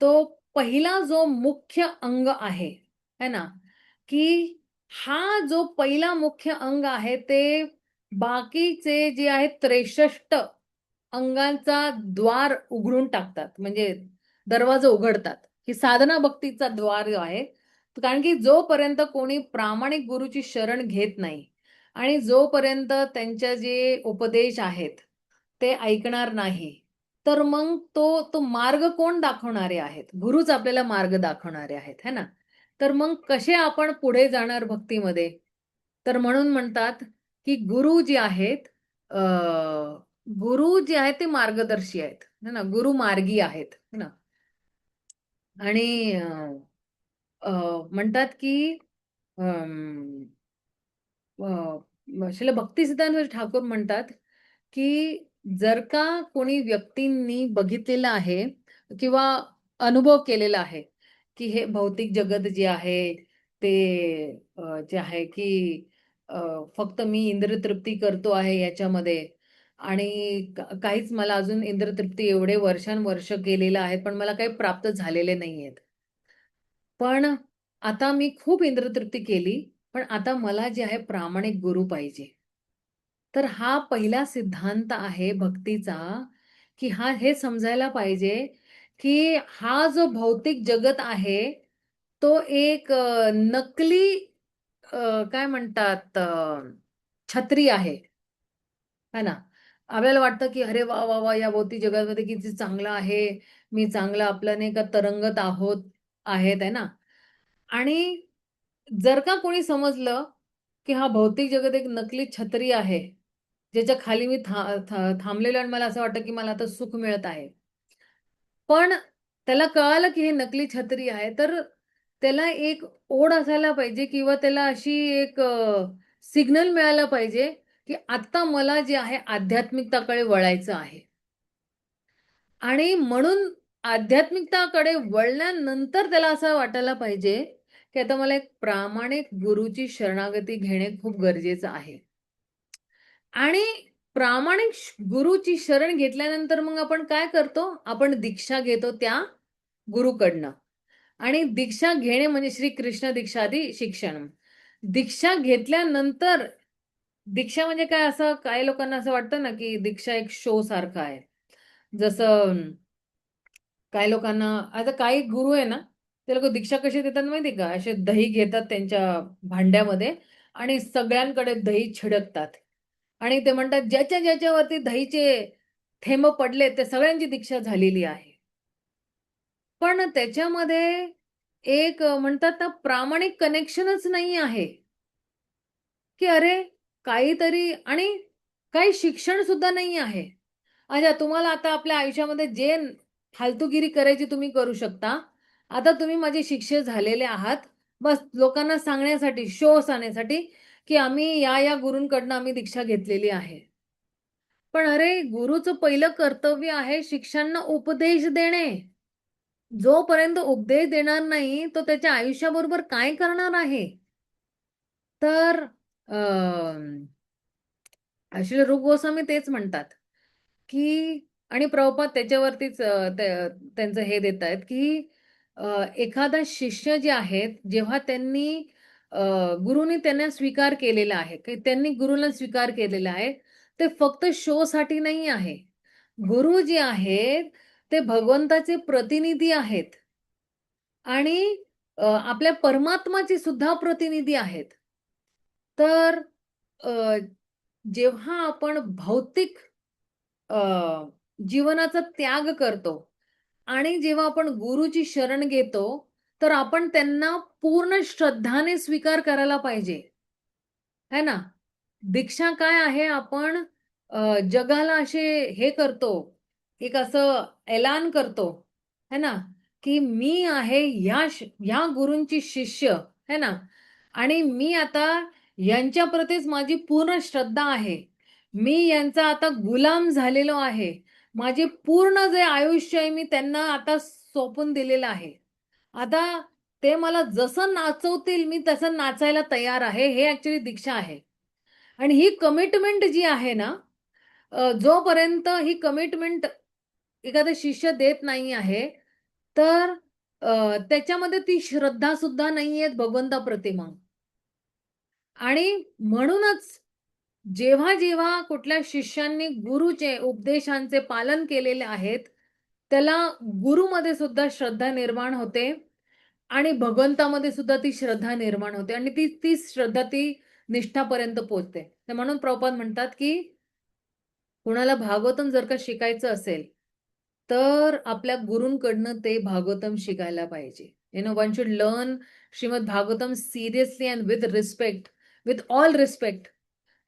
तो पहिला जो मुख्य अंग आहे, है ना? की हा जो पहिला मुख्य अंग आहे, ते बाकीचे जे आहेत 63 अंगांचा द्वार उघडून टाकतात. म्हणजे दरवाजा उघडतात. ही साधना भक्तीचा द्वार जो आहे. कारण की जोपर्यंत कोणी प्रामाणिक गुरुची शरण घेत नाही आणि जोपर्यंत त्यांच्या जे उपदेश आहेत, ते ऐकणार नाही, तर मग तो मार्ग कोण दाखवणारे आहेत? गुरुच आपल्याला मार्ग दाखवणारे आहेत, है ना? तर मग कसे आपण पुढे जाणार भक्तीमध्ये? तर म्हणून म्हणतात, की गुरु जे आहेत गुरु जे आहेत ते मार्गदर्शी आहेत, है ना? गुरु मार्गी आहेत, है ना? आणि अ, म्हणतात की अं, श्रील भक्तिसिद्धांत ठाकूर म्हणतात, की जर का कोणी व्यक्तींनी बघितलेलं आहे किंवा अनुभव केलेला आहे, की हे भौतिक जगत जे आहे ते जे आहे की अ, फक्त मी इंद्रियतृप्ती करतो आहे याच्यामध्ये आणि काहीच मला अजून इंद्रियतृप्ती एवढे वर्षानुवर्ष केलेलं आहे, पण मला काही प्राप्त झालेले नाहीयेत. पण आता मी खूप इंद्रियतृप्ती केली, पण आता मला जे आहे प्रामाणिक गुरु पाहिजे. तर हा पहिला सिद्धांत आहे भक्तीचा, की हे समजायला पाहिजे, की हा जो भौतिक जगत आहे, तो एक नकली काय म्हणतात छत्री आहे. है ना? आपल्याला वाटतं, की अरे वाह, वाह, वाह! या भौतिक जगामध्ये किती चांगलं आहे. मी चांगलं आपलं नाही का तरंगत आहेत, आहे ना? आणि जर का कोणी समजलं, की हा भौतिक जगत एक नकली छत्री आहे, ज्याच्या खाली मी थांबलेलो आणि मला असं वाटतं, की मला आता सुख मिळत आहे. पण त्याला कळालं, की हे नकली छत्री आहे, तर त्याला एक ओढ असायला पाहिजे किंवा त्याला अशी एक सिग्नल मिळायला पाहिजे, की आता मला जे आहे आध्यात्मिकताकडे वळायचं आहे. आणि म्हणून आध्यात्मिकताकडे वळल्यानंतर त्याला असं वाटायला पाहिजे, की आता मला एक प्रामाणिक गुरुची शरणागती घेणे खूप गरजेचं आहे. आणि प्रामाणिक गुरुची शरण घेतल्यानंतर मग आपण काय करतो? आपण दीक्षा घेतो त्या गुरुकडनं. आणि दीक्षा घेणे म्हणजे श्री कृष्ण दीक्षादी शिक्षण. दीक्षा घेतल्यानंतर दीक्षा म्हणजे काय असं काही लोकांना असं वाटतं ना, की दीक्षा एक शो सारखं आहे. जसं काही लोकांना आता काही गुरु आहे ना, ते लोकं दीक्षा कशी देतात माहिती का? असे दही घेतात त्यांच्या भांड्यामध्ये आणि सगळ्यांकडे दही छिडकतात. आणि ते म्हणतात, ज्याच्यावरती दहीचे थेंब पडले, त्या सगळ्यांची दीक्षा झालेली आहे. पण त्याच्यामध्ये एक म्हणतात ना, प्रामाणिक कनेक्शनच नाही आहे. की अरे, काहीतरी आणि काही शिक्षण सुद्धा नाही आहे. अच्छा, तुम्हाला आता आपल्या आयुष्यामध्ये जे फालतूगिरी करायची तुम्ही करू शकता. आता तुम्ही माझे शिष्य झालेले आहात. बस लोकांना सांगण्यासाठी, शो सांगण्यासाठी, की आम्ही या गुरूंकडनं आम्ही दीक्षा घेतलेली आहे. पण अरे, गुरुचं पहिलं कर्तव्य आहे शिष्यांना उपदेश देणे. जोपर्यंत उपदेश देणार नाही, तो त्याच्या आयुष्याबरोबर काय करणार आहे? तर ॲक्चुअली रूप गोस्वामी तेच म्हणतात, की आणि प्रभुपाद त्याच्यावरतीच त्यांचं हे देतायत, की एखादा शिष्य जे आहेत, जेव्हा गुरूंनी त्यांना स्वीकार केलेला आहे, की त्यांनी गुरूला स्वीकार केलेला आहे, ते फक्त शोसाठी नाही आहे. गुरु जे आहेत, ते भगवंताचे प्रतिनिधी आहेत आणि आपल्या परमात्माचे सुद्धा प्रतिनिधी आहेत. तर अ, जेव्हा आपण भौतिक अ, जीवनाचा त्याग करतो आणि जेव्हा आपण गुरुची शरण घेतो, तर आपण त्यांना पूर्ण श्रद्धाने स्वीकार करायला पाहिजे. है ना? दीक्षा काय आहे आपण जगाला असे हे करतो, एक असं ऐलान करतो, है ना? की मी आहे ह्या गुरूंची शिष्य, है ना? आणि मी आता यांच्याप्रतीच माझी पूर्ण श्रद्धा आहे. मी यांचा आता गुलाम झालेलो आहे. माझे पूर्ण जे आयुष्य आहे मी त्यांना आता सोपून दिलेलं आहे. आता ते मला जसं नाचवतील मी तसं नाचायला तयार आहे. हे ॲक्चुअली दीक्षा आहे. आणि ही कमिटमेंट जी आहे ना, जोपर्यंत ही कमिटमेंट एखादा शिष्य देत नाही आहे, तर त्याच्यामध्ये ती श्रद्धा सुद्धा नाहीये भगवंताप्रती मग. आणि म्हणूनच जेव्हा कुठल्या शिष्यांनी गुरुचे उपदेशांचे पालन केलेले आहेत, त्याला गुरुमध्ये सुद्धा श्रद्धा निर्माण होते आणि भगवंतामध्ये सुद्धा ती श्रद्धा निर्माण होते आणि ती श्रद्धा ती निष्ठापर्यंत पोहोचते. तर म्हणून प्रभुपाद म्हणतात, की कुणाला भागवतम जर का शिकायचं असेल, तर आपल्या गुरूंकडनं ते भागवतम शिकायला पाहिजे. One should learn Shrimad Bhagavatam seriously and with all respect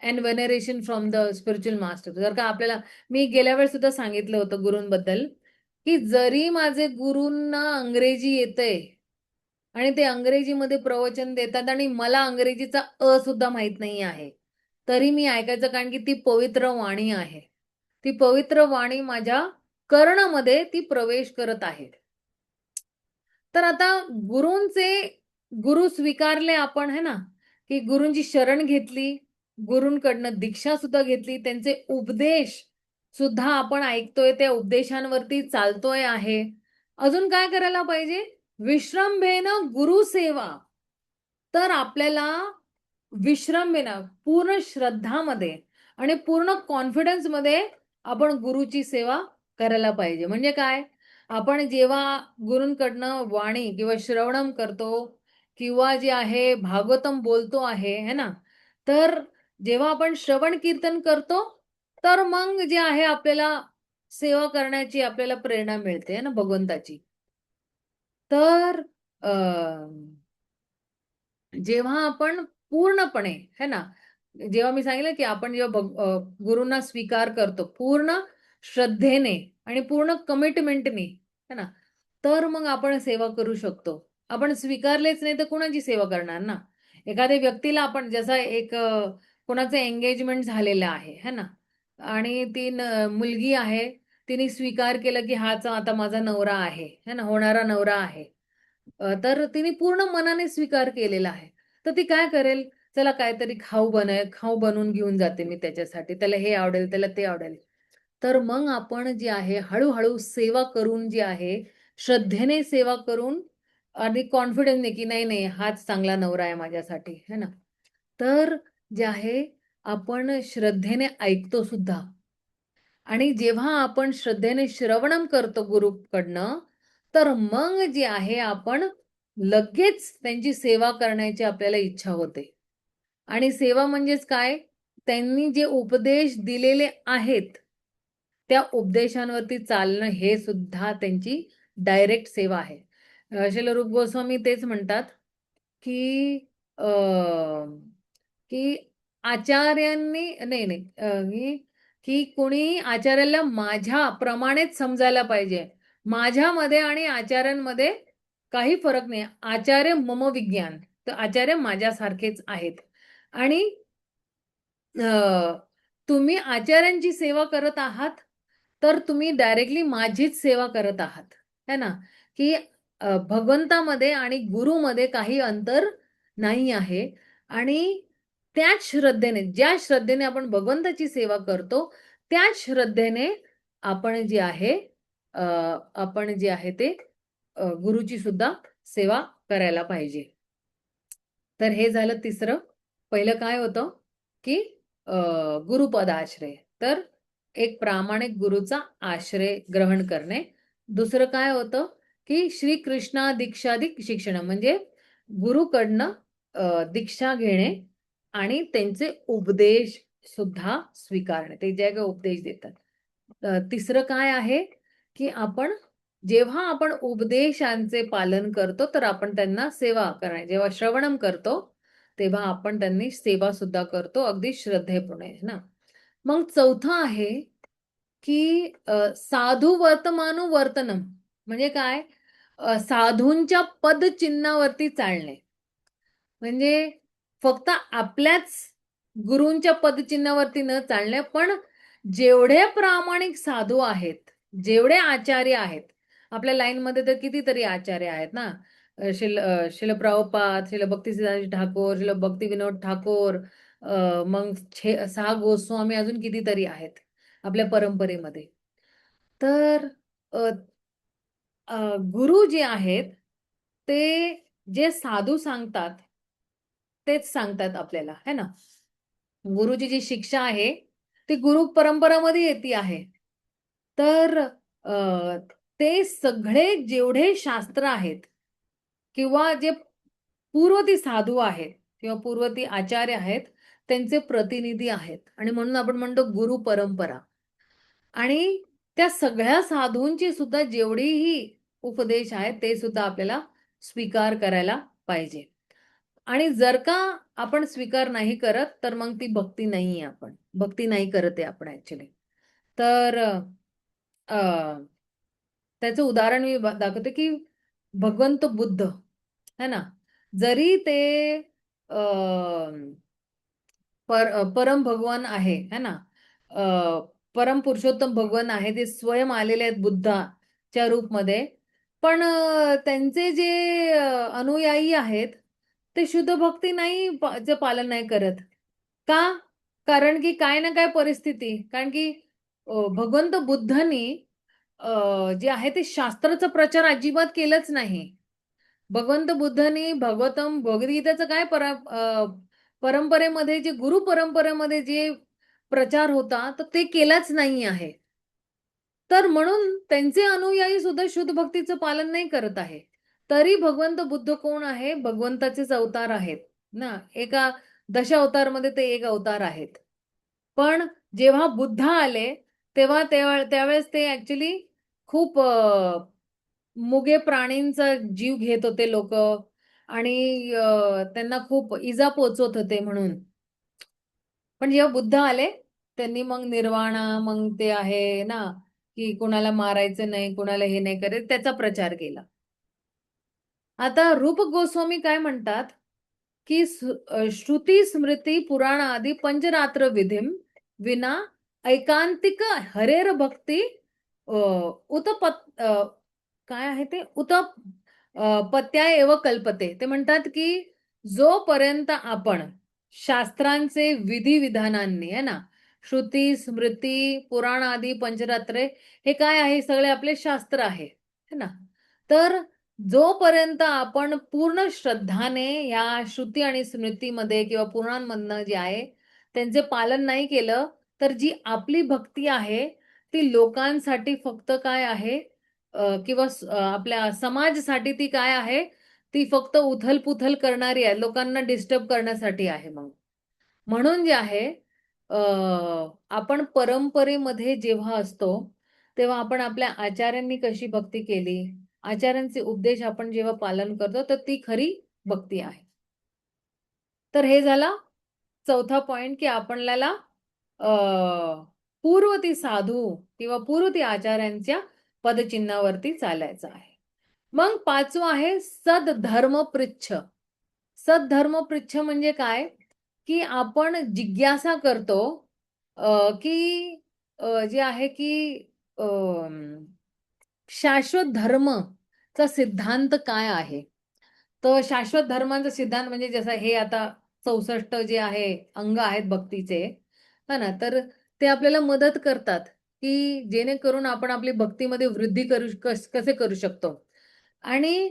and veneration from the spiritual master. जर का आपल्याला मी गेल्या वेळेस सुद्धा सांगितलं होतं गुरूंबद्दल, की जरी माझे गुरूंना अंग्रेजी येतंय आणि ते अंग्रेजीमध्ये प्रवचन देतात आणि मला अंग्रेजीचा सुद्धा माहीत नाही आहे. तरी मी ऐकायचं कारण की ती पवित्र वाणी आहे. ती पवित्र वाणी माझ्या कर्णामध्ये ती प्रवेश करत आहे. तर आता गुरूंचे गुरु स्वीकारले आपण है ना, की गुरूंची शरण घेतली, गुरूंकडनं दीक्षा सुद्धा घेतली, त्यांचे उपदेश सुद्धा आपण ऐकतोय, त्या उपदेशांवरती चालतोय आहे. अजून काय करायला पाहिजे? विश्रंभेनं गुरुसेवा. तर आपल्याला विश्रंभेनं पूर्ण श्रद्धामध्ये आणि पूर्ण कॉन्फिडन्समध्ये आपण गुरुची सेवा करायला पाहिजे. म्हणजे काय? आपण जेव्हा गुरूंकडनं वाणी किंवा श्रवणम करतो किंवा जे आहे भागवतम बोलतो आहे, है ना? तर जेव्हा आपण श्रवण कीर्तन करतो, तर मग जे आहे आपल्याला सेवा करण्याची आपल्याला प्रेरणा मिळते, है ना, भगवंताची. तर अ, जेव्हा आपण पूर्णपणे, है ना, जेव्हा मी सांगितलं, की आपण जेव्हा गुरूंना स्वीकार करतो पूर्ण श्रद्धेने आणि पूर्ण कमिटमेंटनी, है ना, तर मग आपण सेवा करू शकतो. आपण स्वीकारलेच नाही तर कुणाची सेवा करणार ना? एखाद्या व्यक्तीला आपण जसा एक कोणाचं एंगेजमेंट झालेलं आहे, है ना? आणि ती मुलगी आहे, तिने स्वीकार केलं, की हाच आता माझा नवरा आहे, है ना, होणारा नवरा आहे. तर तिने पूर्ण मनाने स्वीकार केलेला आहे. तर ती काय करेल, चला काहीतरी खाऊ बनवून घेऊन जाते मी त्याच्यासाठी. त्याला हे आवडेल, त्याला ते आवडेल. तर मग आपण जे आहे हळू-हळू सेवा करून जे आहे, श्रद्धेने सेवा करून आणि कॉन्फिडन्सने, की नाही, नाही हाच चांगला नवरा आहे माझ्यासाठी, है ना. तर जे आहे आपण श्रद्धेने ऐकतो सुद्धा. आणि जेव्हा आपण श्रद्धेने श्रवणम करतो गुरूकडनं, तर मग जे आहे आपण लगेच त्यांची सेवा करण्याची आपल्याला इच्छा होते. आणि सेवा म्हणजेच काय? त्यांनी जे उपदेश दिलेले आहेत, त्या उपदेशांवरती चालणं हे सुद्धा त्यांची डायरेक्ट सेवा आहे. श्रील रूप गोस्वामी तेच म्हणतात, की अ, की आचार्यांनी नाही, नाही की कोणी आचार्याला माझ्याप्रमाणेच समजायला पाहिजे. माझ्यामध्ये आणि आचार्यांमध्ये काही फरक नाही. आचार्य मम विज्ञान. तर आचार्य माझ्यासारखेच आहेत. आणि तुम्ही आचार्यांची सेवा करत आहात, तर तुम्ही डायरेक्टली माझीच सेवा करत आहात. है ना? की भगवंतामध्ये आणि गुरुमध्ये काही अंतर नाही आहे आणि त्याच श्रद्धेने, ज्या श्रद्धेने आपण भगवंताची सेवा करतो, त्याच श्रद्धेने आपण जे आहे अ, आपण जे आहे ते गुरुची सुद्धा सेवा करायला पाहिजे. तर हे झालं तिसरं. पहिलं काय होतं, की अ, गुरुपद आश्रय. तर एक प्रामाणिक गुरुचा आश्रय ग्रहण करणे. दुसरं काय होतं, की श्रीकृष्णा दीक्षादिक शिक्षण म्हणजे गुरुकडनं दीक्षा घेणे आणि त्यांचे उपदेश सुद्धा स्वीकारणे. ते जे काही उपदेश देतात. तिसरं काय आहे, की जेव्हा आपण उपदेशांचे पालन करतो, तर आपण त्यांना सेवा करणे. जेव्हा श्रवणम करतो, तेव्हा आपण त्यांनी सेवा सुद्धा करतो अगदी श्रद्धेप्रमाणे ना. मग चौथं आहे, की साधू वर्तमानु वर्तनम म्हणजे काय? साधूंच्या पदचिन्हावरती चालणे. म्हणजे फक्त आपल्याच गुरूंच्या पदचिन्हावरती न चालणे, पण जेवढे प्रामाणिक साधू आहेत, जेवढे आचार्य आहेत, आपल्या लाईनमध्ये तर कितीतरी आचार्य आहेत ना. श्रील प्रभुपाद, श्रील भक्तिसिद्धांत ठाकूर, श्रील भक्तिविनोद ठाकूर, मग 6 गोस्वामी अजून कितीतरी आहेत आपल्या परंपरेमध्ये. तर अ, अ, गुरु जे आहेत, ते जे साधू सांगतात, तेच सांगतात आपल्याला, है ना? गुरुची जी शिक्षा आहे, ती गुरु परंपरामध्ये येती आहे. तर ते सगळे जेवढे शास्त्र आहेत किंवा जे पूर्वती साधू आहेत किंवा पूर्वती आचार्य आहेत, त्यांचे प्रतिनिधी आहेत आणि म्हणून आपण म्हणतो गुरु परंपरा. आणि त्या सगळ्या साधूंची सुद्धा जेवढीही उपदेश आहेत, ते सुद्धा आपल्याला स्वीकार करायला पाहिजे. आणि जर का आपण स्वीकार नाही करत, तर मग ती भक्ती नाहीये आपण. भक्ती नाही करत आहे आपण ॲक्चुअली. तर अ, त्याचं उदाहरण मी दाखवते, की भगवंत बुद्ध, है ना? जरी ते अ, परम भगवान आहे, है ना? अ, परम पुरुषोत्तम भगवान आहे, ते स्वयं आलेले आहेत बुद्धाच्या रूपमध्ये. पण त्यांचे जे अनुयायी आहेत, ते शुद्ध भक्ती नाही चं पालन नाही करत. का? कारण की काय ना काय परिस्थिती. कारण की भगवंत बुद्धांनी जे आहे ते शास्त्राचा प्रचार अजिबात केलाच नाही. भगवंत बुद्धांनी भगवद्गीतेचं काय परंपरेमध्ये जे गुरु परंपरेमध्ये जे प्रचार होता, तर ते केलाच नाही आहे. तर म्हणून त्यांचे अनुयायी सुद्धा शुद्ध भक्तीचं पालन नाही करत आहे. तरी भगवंत बुद्ध कोण आहे? भगवंताचेच अवतार आहेत ना. एका दशावतारमध्ये ते एक अवतार आहेत. पण जेव्हा बुद्ध आले तेव्हा त्यावेळेस ते ऍक्च्युली खूप मुगे प्राणींचा जीव घेत होते लोक, आणि त्यांना खूप इजा पोचवत होते म्हणून. पण जेव्हा बुद्ध आले त्यांनी मग निर्वाणा, मग ते आहे ना की कुणाला मारायचं नाही, कुणाला हे नाही करायचं, त्याचा प्रचार केला. आता रूप गोस्वामी काय म्हणतात की श्रुती स्मृती पुराण आदी पंचरात्र विधिम विना ऐकांतिक हरेर भक्ती काय आहे ते पत्याय एव कल्पते. ते म्हणतात की जोपर्यंत आपण शास्त्रांचे विधी विधानांनी आहे ना, श्रुती स्मृती पुराण आदी पंचरात्रे हे काय आहे, सगळे आपले शास्त्र आहे है ना. तर जोपर्यंत आपण पूर्ण श्रद्धाने या श्रुती आणि स्मृतीमध्ये किंवा पुराणांमधनं जे आहे त्यांचे पालन नाही केलं, तर जी आपली भक्ती आहे ती लोकांसाठी फक्त काय आहे, किंवा आपल्या समाजासाठी ती काय आहे, ती फक्त उथलपुथल करणारी आहे, लोकांना डिस्टर्ब करण्यासाठी आहे. मग म्हणून जे आहे आपण परंपरेमध्ये जेव्हा असतो तेव्हा आपण आपल्या आचार्यांनी कशी भक्ती केली, आचार्यांचे उपदेश आपण जेव्हा पालन करतो तर ती खरी भक्ती आहे. तर हे झाला चौथा पॉइंट की आपल्याला पूर्वती साधू किंवा पूर्वती आचार्यांच्या पदचिन्हावरती चालायचं आहे. मग पाचवं आहे सद्धर्म पृच्छ. सद्धर्म पृच्छ म्हणजे काय की आपण जिज्ञासा करतो की जे आहे की शाश्वत धर्मचा सिद्धांत काय आहे. तर शाश्वत धर्माचा सिद्धांत म्हणजे जसं हे आता 64 जे आहे अंग आहेत भक्तीचे, हा ना, तर ते आपल्याला मदत करतात की जेणेकरून आपण आपली भक्तीमध्ये वृद्धी कसे करू शकतो. आणि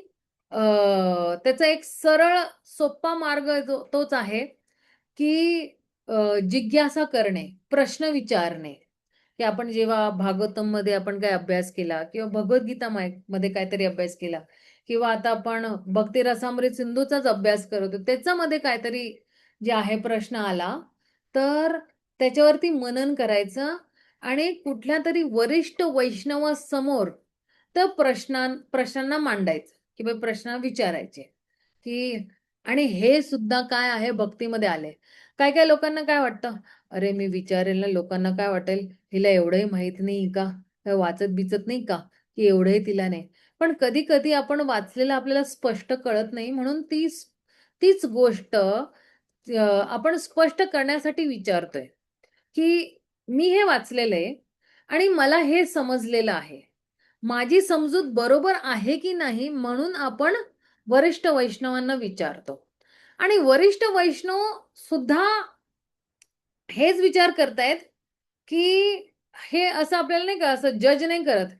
त्याचा एक सरळ सोपा मार्ग तोच आहे की जिज्ञासा करणे, प्रश्न विचारणे. की आपण जेव्हा भागवतम मध्ये आपण काय अभ्यास केला किंवा भगवद्गीता मध्ये काहीतरी अभ्यास केला किंवा आता आपण भक्ती रसामृत सिंधूचाच अभ्यास करत होतो, त्याच्यामध्ये काहीतरी जे आहे प्रश्न आला तर त्याच्यावरती मनन करायचं आणि कुठल्या तरी वरिष्ठ वैष्णवासमोर तर प्रश्नांना मांडायचं किंवा प्रश्न विचारायचे की, आणि हे सुद्धा काय आहे भक्तीमध्ये आले. काय काय लोकांना काय वाटतं, अरे मी विचारेल ना, लोकांना काय वाटेल, हिला एवढंही माहित नाही का, काय वाचत बिचत नाही का, की एवढंही तिला नाही. पण कधी कधी आपण वाचलेलं आपल्याला स्पष्ट कळत नाही, म्हणून तीच गोष्ट आपण स्पष्ट करण्यासाठी विचारतोय की मी हे वाचलेलं आहे आणि मला हे समजलेलं आहे, माझी समजूत बरोबर आहे की नाही, म्हणून आपण वरिष्ठ वैष्णवांना विचारतो. आणि वरिष्ठ वैष्णव सुद्धा हेच विचार करतायत की हे असं आपल्याला नाही का असं जज नाही करत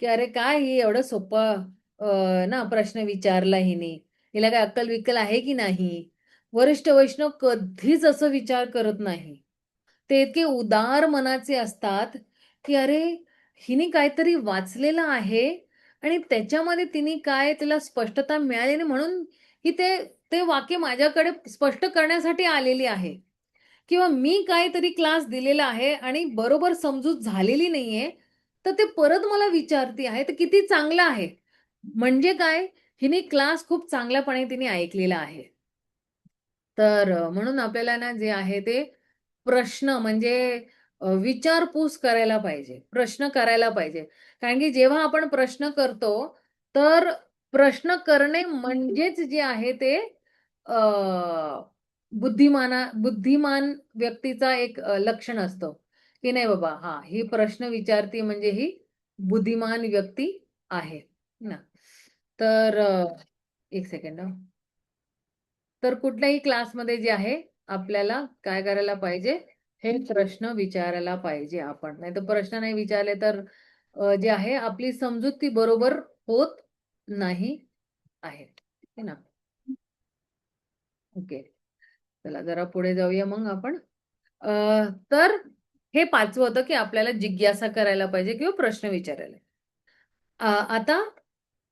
की अरे काय ही एवढं सोपं ना प्रश्न विचारला हिने, हिला काय अक्कल विक्कल आहे की नाही. वरिष्ठ वैष्णव कधीच असं विचार करत नाही. ते इतके उदार मनाचे असतात की अरे हिने काहीतरी वाचलेलं आहे आणि त्याच्यामध्ये तिने काय तिला स्पष्टता मिळाली नाही, म्हणून ही ते ते वाक्य माझ्याकडे स्पष्ट करण्यासाठी आलेली आहे. किंवा मी काहीतरी क्लास दिलेला आहे आणि बरोबर समजूत झालेली नाहीये, तर ते परत मला विचारते आहे, तर किती चांगलं आहे. म्हणजे काय, हिने क्लास खूप चांगल्यापणे तिने ऐकलेला आहे. तर म्हणून आपल्याला ना जे आहे ते प्रश्न म्हणजे विचारपूस करायला पाहिजे, प्रश्न करायला पाहिजे. कारण की जेव्हा आपण प्रश्न करतो, तर प्रश्न करणे म्हणजेच जे आहे ते बुद्धिमान व्यक्तीचा एक लक्षण असतं, की नाही बाबा हां, ही प्रश्न विचारते म्हणजे ही बुद्धिमान व्यक्ती आहे ना. तर एक सेकंड तर कुठल्याही क्लासमध्ये जे आहे आपल्याला काय करायला पाहिजे, हे प्रश्न विचारायला पाहिजे आपण. नाहीतर प्रश्न नाही विचारले तर जे आहे आपली समजूत ती बरोबर होत नाही आहे. है ना. ओके. चला जरा पुढे जाऊया मग आपण. तर हे 5वं होतं, की आपल्याला जिज्ञासा करायला पाहिजे किंवा प्रश्न विचारायला. आता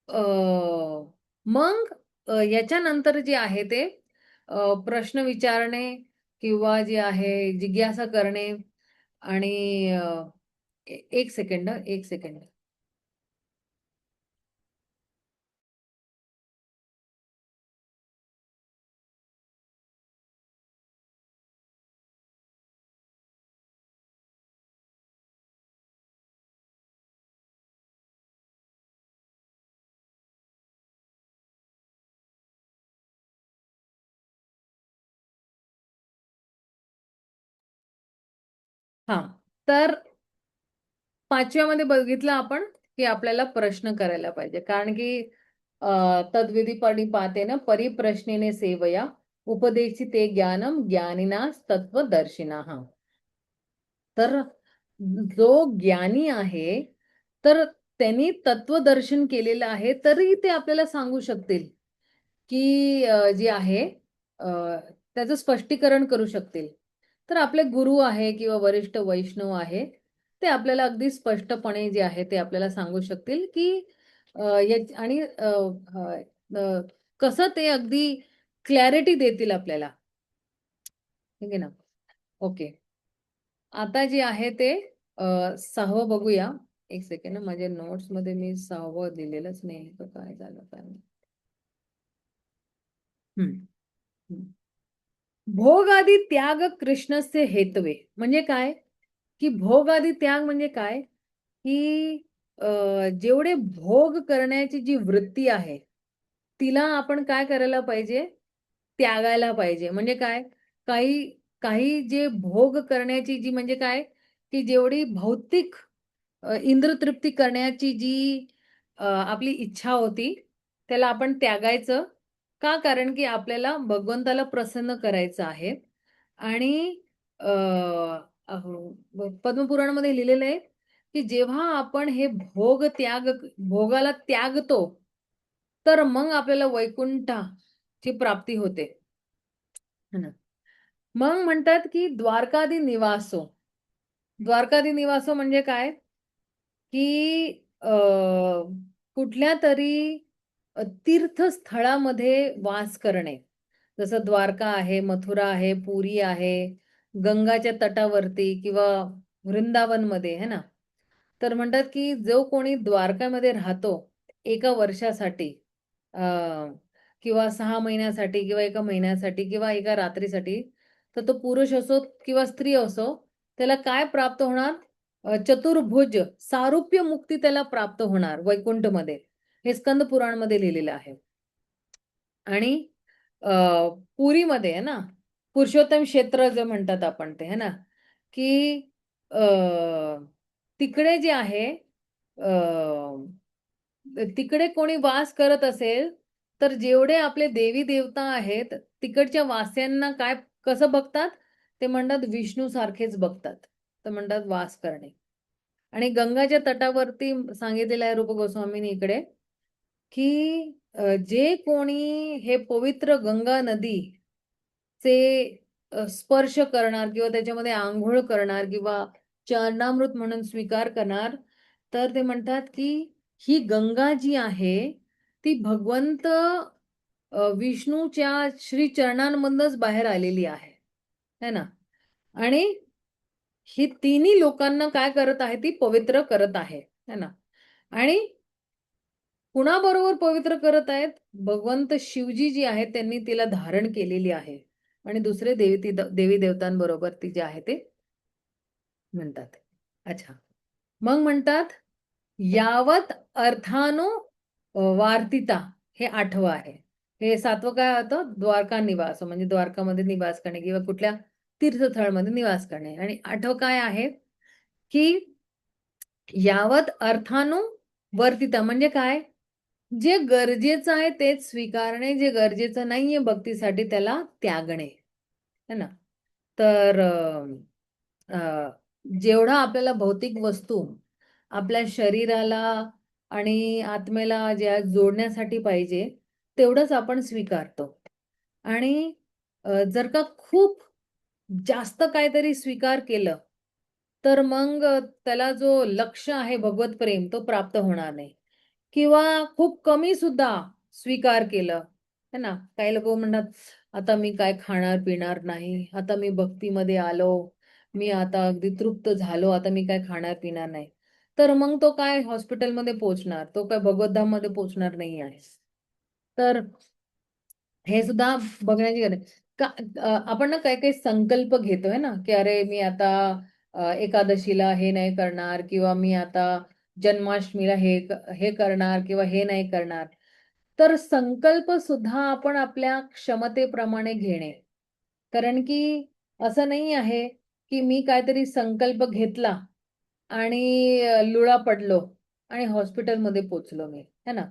अ, मग याच्यानंतर जे आहे ते प्रश्न विचारणे किंवा जे आहे जिज्ञासा करणे आणि 1 सेकंड 1 सेकंड. हां. तर 5व्यामध्ये बघितलं आपण, की आपल्याला प्रश्न करायला पाहिजे. कारण की तद्विधी पातेन परिप्रश्नेने सेवया उपदेशिते ज्ञानम ज्ञानिनास तत्वदर्शिनः. तर जो ज्ञानी आहे, तर त्यांनी तत्वदर्शन केलेलं आहे, तरी ते आपल्याला सांगू शकतील, की जे आहे अ, त्याचं स्पष्टीकरण करू शकतील. तर आपले गुरु आहे किंवा वरिष्ठ वैष्णव आहे, ते आपल्याला अगदी स्पष्टपणे जे आहे ते आपल्याला सांगू शकतील, की आणि अ, कसं ते अगदी क्लॅरिटी देतील आपल्याला. ठीक आहे ना? ओके. आता जे आहे ते 6वं बघूया. एक सेकंड ना, माझ्या नोट्समध्ये मी 6वं दिलेलंच नाही. तर काय झालं काय माहित. हं, हं. भोगादी त्याग कृष्णस्य हेतवे. म्हणजे काय? की भोगादी त्याग म्हणजे काय? की जेवढे भोग करण्याची जी वृत्ती आहे, तिला आपण काय करायला पाहिजे? त्यागायला पाहिजे. म्हणजे काय? काही काही जे भोग करण्याची जी म्हणजे काय? की जेवढी भौतिक इंद्रतृप्ती करण्याची जी आपली इच्छा होती, त्याला आपण त्यागायचं. का? कारण की आपल्याला भगवंताला प्रसन्न करायचं आहे आणि अ, पद्मपुराणामध्ये लिहिलेलं आहे, की जेव्हा आपण हे भोगाला त्यागतो, तर मग आपल्याला वैकुंठाची प्राप्ती होते. है ना? मग म्हणतात, की द्वारकादी निवासो. द्वारकादी निवासो म्हणजे काय? की कुठल्यातरी तीर्थस्थळामध्ये वास करणे. जसं द्वारका आहे, मथुरा आहे, पुरी आहे, गंगाच्या तटावरती किंवा वृंदावनमध्ये है ना. तर म्हणतात, की जो कोणी द्वारकामध्ये राहतो एका वर्षासाठी अ, किंवा 6 महिन्यासाठी किंवा 1 महिन्यासाठी किंवा एका रात्रीसाठी, तर तो पुरुष असो किंवा स्त्री असो, त्याला काय प्राप्त होणार? चतुर्भुज सारूप्य मुक्ती त्याला प्राप्त होणार वैकुंठमध्ये. हे स्कंद पुराणमध्ये लिहिलेलं आहे. आणि अ, पुरीमध्ये आहे ना, पुरुषोत्तम क्षेत्र जे म्हणतात आपण ते, है ना, की अ, तिकडे जे आहे अ, तिकडे कोणी वास करत असेल, तर जेवढे आपले देवी-देवता आहेत, तिकडच्या वास्यांना कसं बघतात? ते म्हणतात विष्णूसारखेच बघतात. तर म्हणतात वास करणे. आणि गंगाच्या तटावरती सांगितलेलं आहे रूप गोस्वामींनी इकडे, की जे कोणी हे पवित्र गंगा नदीचे स्पर्श करणार किंवा त्याच्यामध्ये अंघोळ करणार किंवा चरणामृत म्हणून स्वीकार करणार, तर ते म्हणतात, की ही गंगा जी आहे, ती भगवंत विष्णूच्या श्री चरणांमधूनच बाहेर आलेली आहे. है ना? आणि ही तिन्ही लोकांना काय करत आहे? ती पवित्र करत आहे. है ना? आणि कुणाबरोबर पवित्र करत आहेत? भगवंत शिवजी जी आहेत, त्यांनी तिला धारण केलेली आहे. आणि दुसरे देवी-देवतांबरोबर ती जे आहे ते म्हणतात. अच्छा. मग म्हणतात, यावत अर्थानो वार्तिता हे 8वं आहे. हे 7वं काय होतं? द्वारका निवास म्हणजे द्वारकामध्ये निवास करणे किंवा कुठल्या तीर्थस्थळामध्ये निवास करणे आणि 8वं काय आहे, की यावत अर्थानो वर्तिता म्हणजे काय? जे गरजेचं आहे तेच स्वीकारणे, जे गरजेचं नाहीये भक्तीसाठी त्याला त्यागणे. है ना? तर अ, जेवढा आपल्याला भौतिक वस्तू आपल्या शरीराला आणि आत्मेला ज्या जोडण्यासाठी पाहिजे, तेवढंच आपण स्वीकारतो. आणि जर का खूप जास्त काहीतरी स्वीकार केलं, तर मग त्याला जो लक्ष्य आहे भगवत प्रेम तो प्राप्त होणार नाही. किंवा खूप कमी सुद्धा स्वीकार केलं, है ना. काही लोक म्हणतात, आता मी काय खाणार पिणार नाही, आता मी भक्तीमध्ये आलो, मी आता अगदी तृप्त झालो, आता मी काय खाणार पिणार नाही. तर मग तो काय हॉस्पिटलमध्ये पोहोचणार, तो काय भगवतधाम मध्ये पोहोचणार नाही आहे. तर हे सुद्धा बघण्याची गरज आहे. आपण ना काही काही संकल्प घेतोय ना, की अरे मी आता एकादशीला हे नाही करणार, किंवा मी आता जन्माष्टमीला हे करणार किंवा हे नाही करणार. तर संकल्प सुद्धा आपण आपल्या क्षमतेप्रमाणे घेणे. कारण की असं नाही आहे की मी काहीतरी संकल्प घेतला आणि लुळा पडलो आणि हॉस्पिटलमध्ये पोचलो मी, है ना.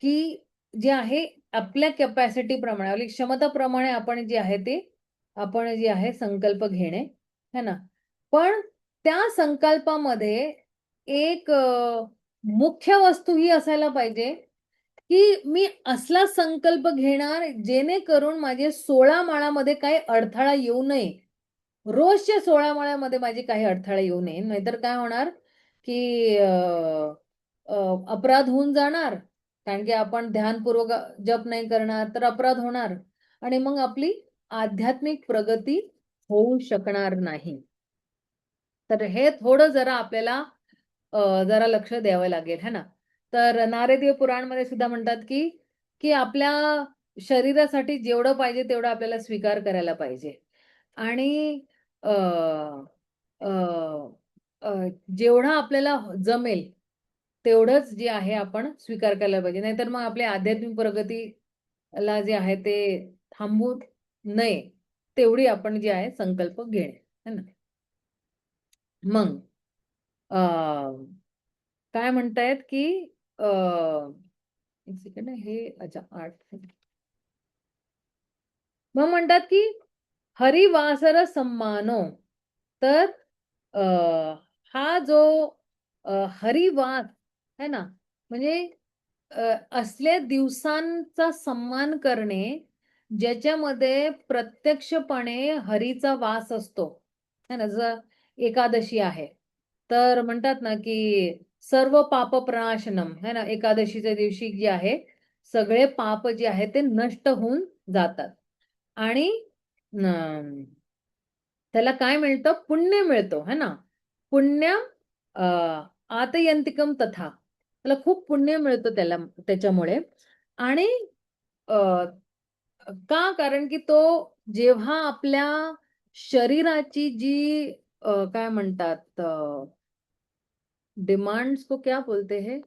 की जे आहे आपल्या कॅपॅसिटी प्रमाणे, आपली क्षमताप्रमाणे आपण जे आहे ते आपण जे आहे संकल्प घेणे, है ना. पण त्या संकल्पामध्ये एक मुख्य वस्तू ही असायला पाहिजे, की मी असला संकल्प घेणार जेणेकरून माझे 16 माळामध्ये काही अडथळा येऊ नये. रोजच्या 16 माळ्यामध्ये माझे काही अडथळे येऊ नये. नाहीतर काय होणार, की अपराध होऊन जाणार. कारण की आपण ध्यानपूर्वक जप नाही करणार तर अपराध होणार आणि मग आपली आध्यात्मिक प्रगती होऊ शकणार नाही. तर हे थोडं जरा आपल्याला जरा लक्ष द्यावं लागेल, है ना. तर नारदीय पुराणमध्ये सुद्धा म्हणतात, की की आपल्या शरीरासाठी जेवढं पाहिजे तेवढं आपल्याला स्वीकार करायला पाहिजे. आणि अ, अ, अ, जेवढं आपल्याला जमेल तेवढंच जे आहे आपण स्वीकार करायला पाहिजे. नाहीतर मग आपली आध्यात्मिक प्रगतीला जे आहे ते थांबवू नये. तेवढी आपण जे आहे संकल्प घेणे, है ना. मग अ, काय म्हणतायत, की अ, एक सेकंड हे अच्छा 8 मग म्हणतात, की हरिवासर सम्मानो. तर अ, हा जो हरिवास है ना, म्हणजे असल्या दिवसांचा सन्मान करणे ज्याच्यामध्ये प्रत्यक्षपणे हरीचा वास असतो, है ना. जर एकादशी आहे तर म्हणतात ना, की सर्व पाप प्रणाशनम, है ना. एकादशीच्या दिवशी जे आहे सगळे पाप जे आहे ते नष्ट होऊन जातात. आणि त्याला काय मिळतं? पुण्य मिळतो, है ना. पुण्य अ, आतयंतिकम तथा. त्याला खूप पुण्य मिळतं त्याला त्याच्यामुळे. आणि अ, का? कारण की तो जेव्हा आपल्या शरीराची जी काय म्हणतात डिमांड्स को क्या बोलते हैं?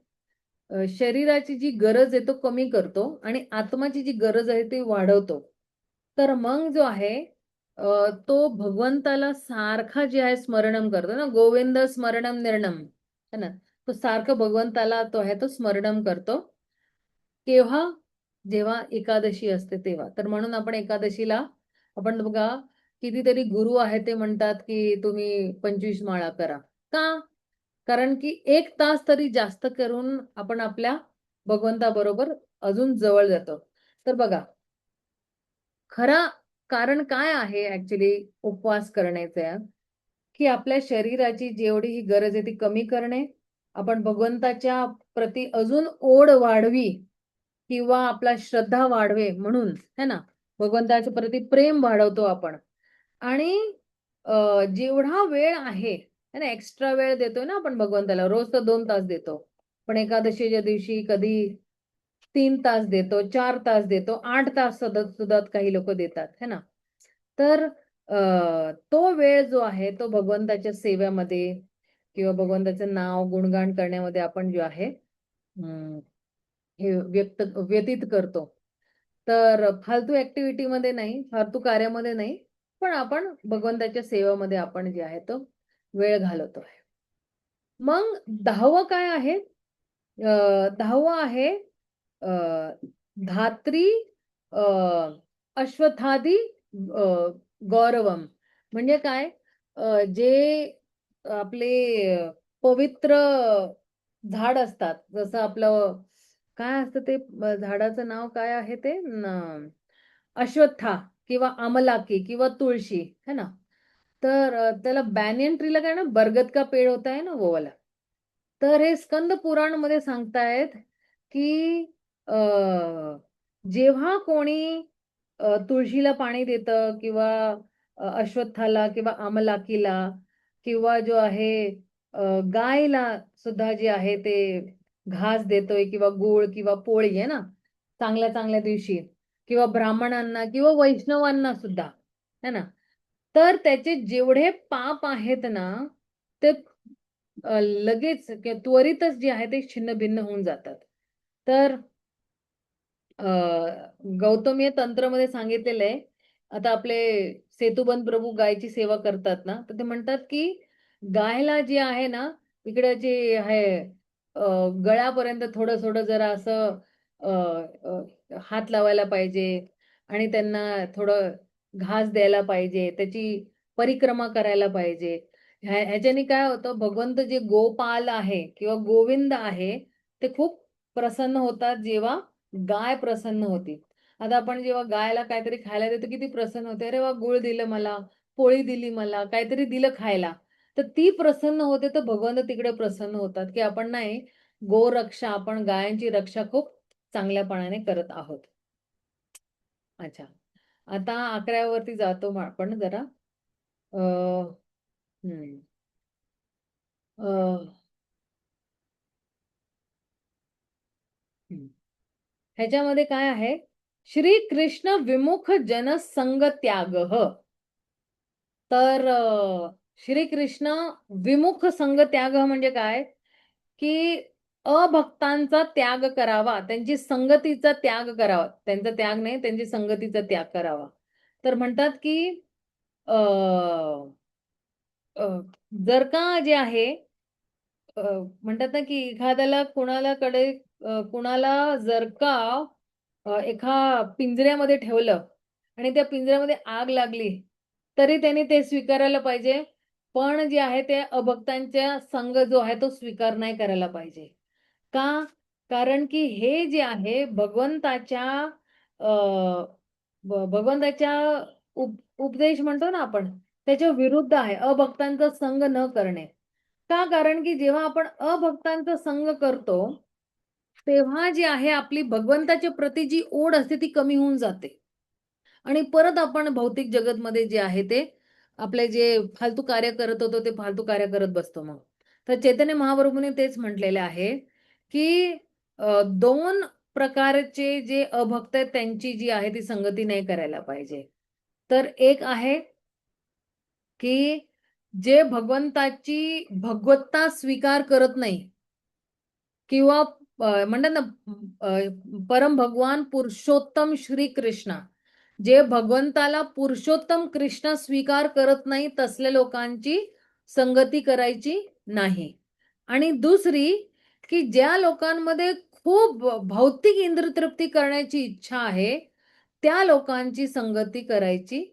शरीराची जी गरज आहे तो कमी करतो आणि आत्माची जी गरज आहे ती वाढवतो. तर मग जो आहे तो भगवंताला सारखा जे आहे स्मरणम करतो ना, गोविंद स्मरणम निर्णम, है ना. तो सारखं भगवंताला तो आहे तो स्मरणम करतो. केव्हा? जेव्हा एकादशी असते तेव्हा. तर म्हणून आपण एकादशीला आपण बघा कितीतरी गुरु आहेत ते म्हणतात, की तुम्ही 25 माळा करा. का? कारण की 1 तास तरी जास्त करून आपण आपल्या भगवंताबरोबर अजून जवळ जातो. तर बघा, खरं कारण काय आहे ॲक्चुअली उपवास करण्याचं? की आपल्या शरीराची जेवढी ही गरज आहे ती कमी करणे, आपण भगवंताच्या प्रती अजून ओढ वाढवी किंवा आपला श्रद्धा वाढवे म्हणून, है ना. भगवंताच्या प्रती प्रेम वाढवतो आपण. आणि जेवढा वेळ आहे, है ना, एक्स्ट्रा वेळ देतोय ना आपण भगवंताला. रोज तर 2 तास देतो. पण एकादशीच्या दिवशी कधी 3 तास देतो, 4 तास देतो, 8 तास सुद्धा सुद्धा काही लोकं देतात, है ना. तर तो वेळ जो आहे तो भगवंताच्या सेवेमध्ये किंवा भगवंताचं नाव गुणगान करण्यामध्ये आपण जे आहे हे व्यतीत करतो. तर फालतू ॲक्टिव्हिटीमध्ये नाही, फालतू कार्यामध्ये नाही, पण आपण भगवंताच्या सेवेमध्ये आपण जे आहे तो वेळ घालवतो आहे. मग 10वं काय आहे? 10वं आहे अ, धात्री अ, अश्वत्थादी अ, गौरवम. म्हणजे काय? जे आपले पवित्र झाड असतात. जसं आपलं काय असतं ते झाडाचं नाव काय आहे ते? अश्वत्था किंवा आमलाकी किंवा तुळशी, है ना. तर त्याला बॅनियन ट्रीला काय ना, बरगद का पेड़ होता है ना, वो वाला. तर हे स्कंद पुराण मध्ये सांगतायत की जेव्हा कोणी तुळशीला पाणी देतं किंवा अश्वत्थाला किंवा आमलाकीला किंवा जो आहे गायला सुद्धा जे आहे ते घास देतोय किंवा गोळ किंवा पोळी आहे ना चांगल्या चांगल्या दिवशी, किंवा ब्राह्मणांना किंवा वैष्णवांना सुद्धा है ना, तर त्याचे जेवढे पाप आहेत ना ते लगेच त्वरितच जे आहे ते छिन्न भिन्न होऊन जातात. तर गौतमीय तंत्रमध्ये सांगितलेलं आहे. आता आपले सेतुबंध प्रभू गायची सेवा करतात ना, तर ते म्हणतात की गायला जे आहे ना, इकडे जे आहे गळ्यापर्यंत थोडं थोडं जरा असं हात लावायला पाहिजे आणि त्यांना थोडं घास द्यायला पाहिजे, त्याची परिक्रमा करायला पाहिजे. ह्याच्याने काय होतं, भगवंत जे गोपाल आहे किंवा गोविंद आहे ते खूप प्रसन्न होतात जेव्हा गाय प्रसन्न होती. आता आपण जेव्हा गायला काहीतरी खायला देतो किती प्रसन्न होते, अरे वा गुळ दिलं मला, पोळी दिली मला, काहीतरी दिलं खायला, तर ती प्रसन्न होते. तर भगवंत तिकडे प्रसन्न होतात की आपण नाही गोरक्षा, आपण गायांची रक्षा खूप चांगल्यापणाने करत आहोत. अच्छा, आता 11व्यावरती जातो आपण जरा. हम्म ह्याच्यामध्ये काय आहे, श्री कृष्ण विमुख जन संग त्याग. तर श्रीकृष्ण विमुख संग त्याग म्हणजे काय, की अभक्तांचा त्याग करावा, त्यांची संगतीचा त्याग करावा, त्यांचा त्याग नाही, त्यांची संगतीचा त्याग करावा. तर म्हणतात की अ, अ, जर का जे आहे म्हणतात ना की एखाद्याला कुणाला जर का एका पिंजऱ्यामध्ये ठेवलं आणि त्या पिंजऱ्यामध्ये आग लागली तरी त्यांनी ते स्वीकारायला पाहिजे, पण जे आहे ते अभक्तांच्या संग जो आहे तो स्वीकार नाही करायला पाहिजे. का? कारण की हे जे आहे भगवंताच्या भगवंताच्या उपदेश म्हणतो ना आपण, त्याच्या विरुद्ध आहे अभक्तांचा संग न करणे. का? कारण की जेव्हा आपण अभक्तांचा संग करतो तेव्हा जी आहे आपली भगवंताच्या प्रती जी ओढ असते ती कमी होऊन जाते आणि परत आपण भौतिक जगतमध्ये जे आहे ते आपले जे फालतू कार्य करत होतो ते फालतू कार्य करत बसतो. मग तर चैतन्य महाप्रभूने तेच म्हटलेले आहे की दोन प्रकारचे जे अभक्त आहेत त्यांची जी आहे ती संगती नाही करायला पाहिजे. तर एक आहे की जे भगवंताची भगवत्ता स्वीकार करत नाही किंवा म्हणतात ना परम भगवान पुरुषोत्तम श्री कृष्ण, जे भगवंताला पुरुषोत्तम कृष्ण स्वीकार करत नाही तसल्या लोकांची संगती करायची नाही. आणि दुसरी की ज्या लोकांमध्ये खूप भौतिक इंद्रियतृप्ती करण्याची इच्छा आहे त्या लोकांची संगती करायची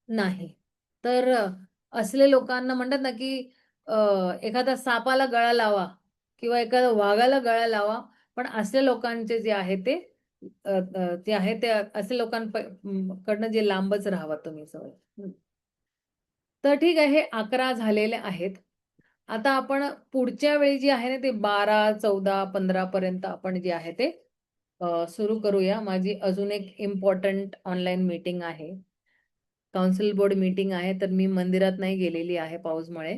नाही. तर असले लोकांना म्हणतात ना की एखादा सापाला गळा लावा किंवा एखाद्या वाघाला गळा लावा, पण असल्या लोकांचे जे आहे ते जे आहे ते असे लोकांकडनं जे लांबच राहावा तुम्ही सगळं. तर ठीक आहे, हे 11 झालेले आहेत. आता आपण पुढच्या वेळी जे आहे ना ते 12, 14, 15 पर्यंत आपण जे आहे ते सुरू करूया. माझी अजून एक इम्पॉर्टंट ऑनलाईन मीटिंग आहे. काउन्सिल बोर्ड मीटिंग आहे, तर मी मंदिरात नाही गेलेली आहे पाऊसमुळे.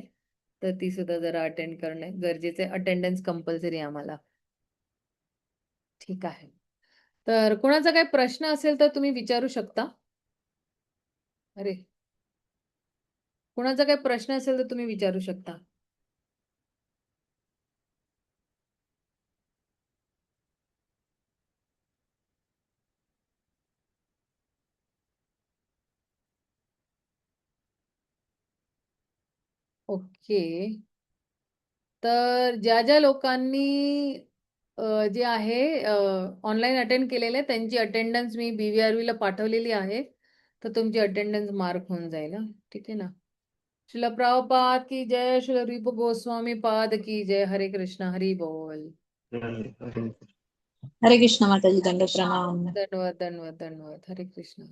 तर ती सुद्धा जरा अटेंड करणे गरजेचे, अटेंडन्स कंपल्सरी आम्हाला. ठीक आहे. तर कोणाचा काही प्रश्न असेल तर तुम्ही विचारू शकता. अरे, कोणाचा काही प्रश्न असेल तर तुम्ही विचारू शकता. ओके. तर ज्या ज्या लोकांनी जे आहे ऑनलाईन अटेंड केलेले त्यांची अटेंडन्स मी BVRV ला पाठवलेली आहे, तर तुमची अटेंडन्स मार्क होऊन जाईल. ठीक आहे ना. शिला प्रभुपाद की जय, शिला रूप गोस्वामी पाद की जय. हरे कृष्ण, हरी बोल. हरे कृष्ण माताजी, दंड प्रणाम. धन्यवाद धन्यवाद धन्यवाद. हरे कृष्ण.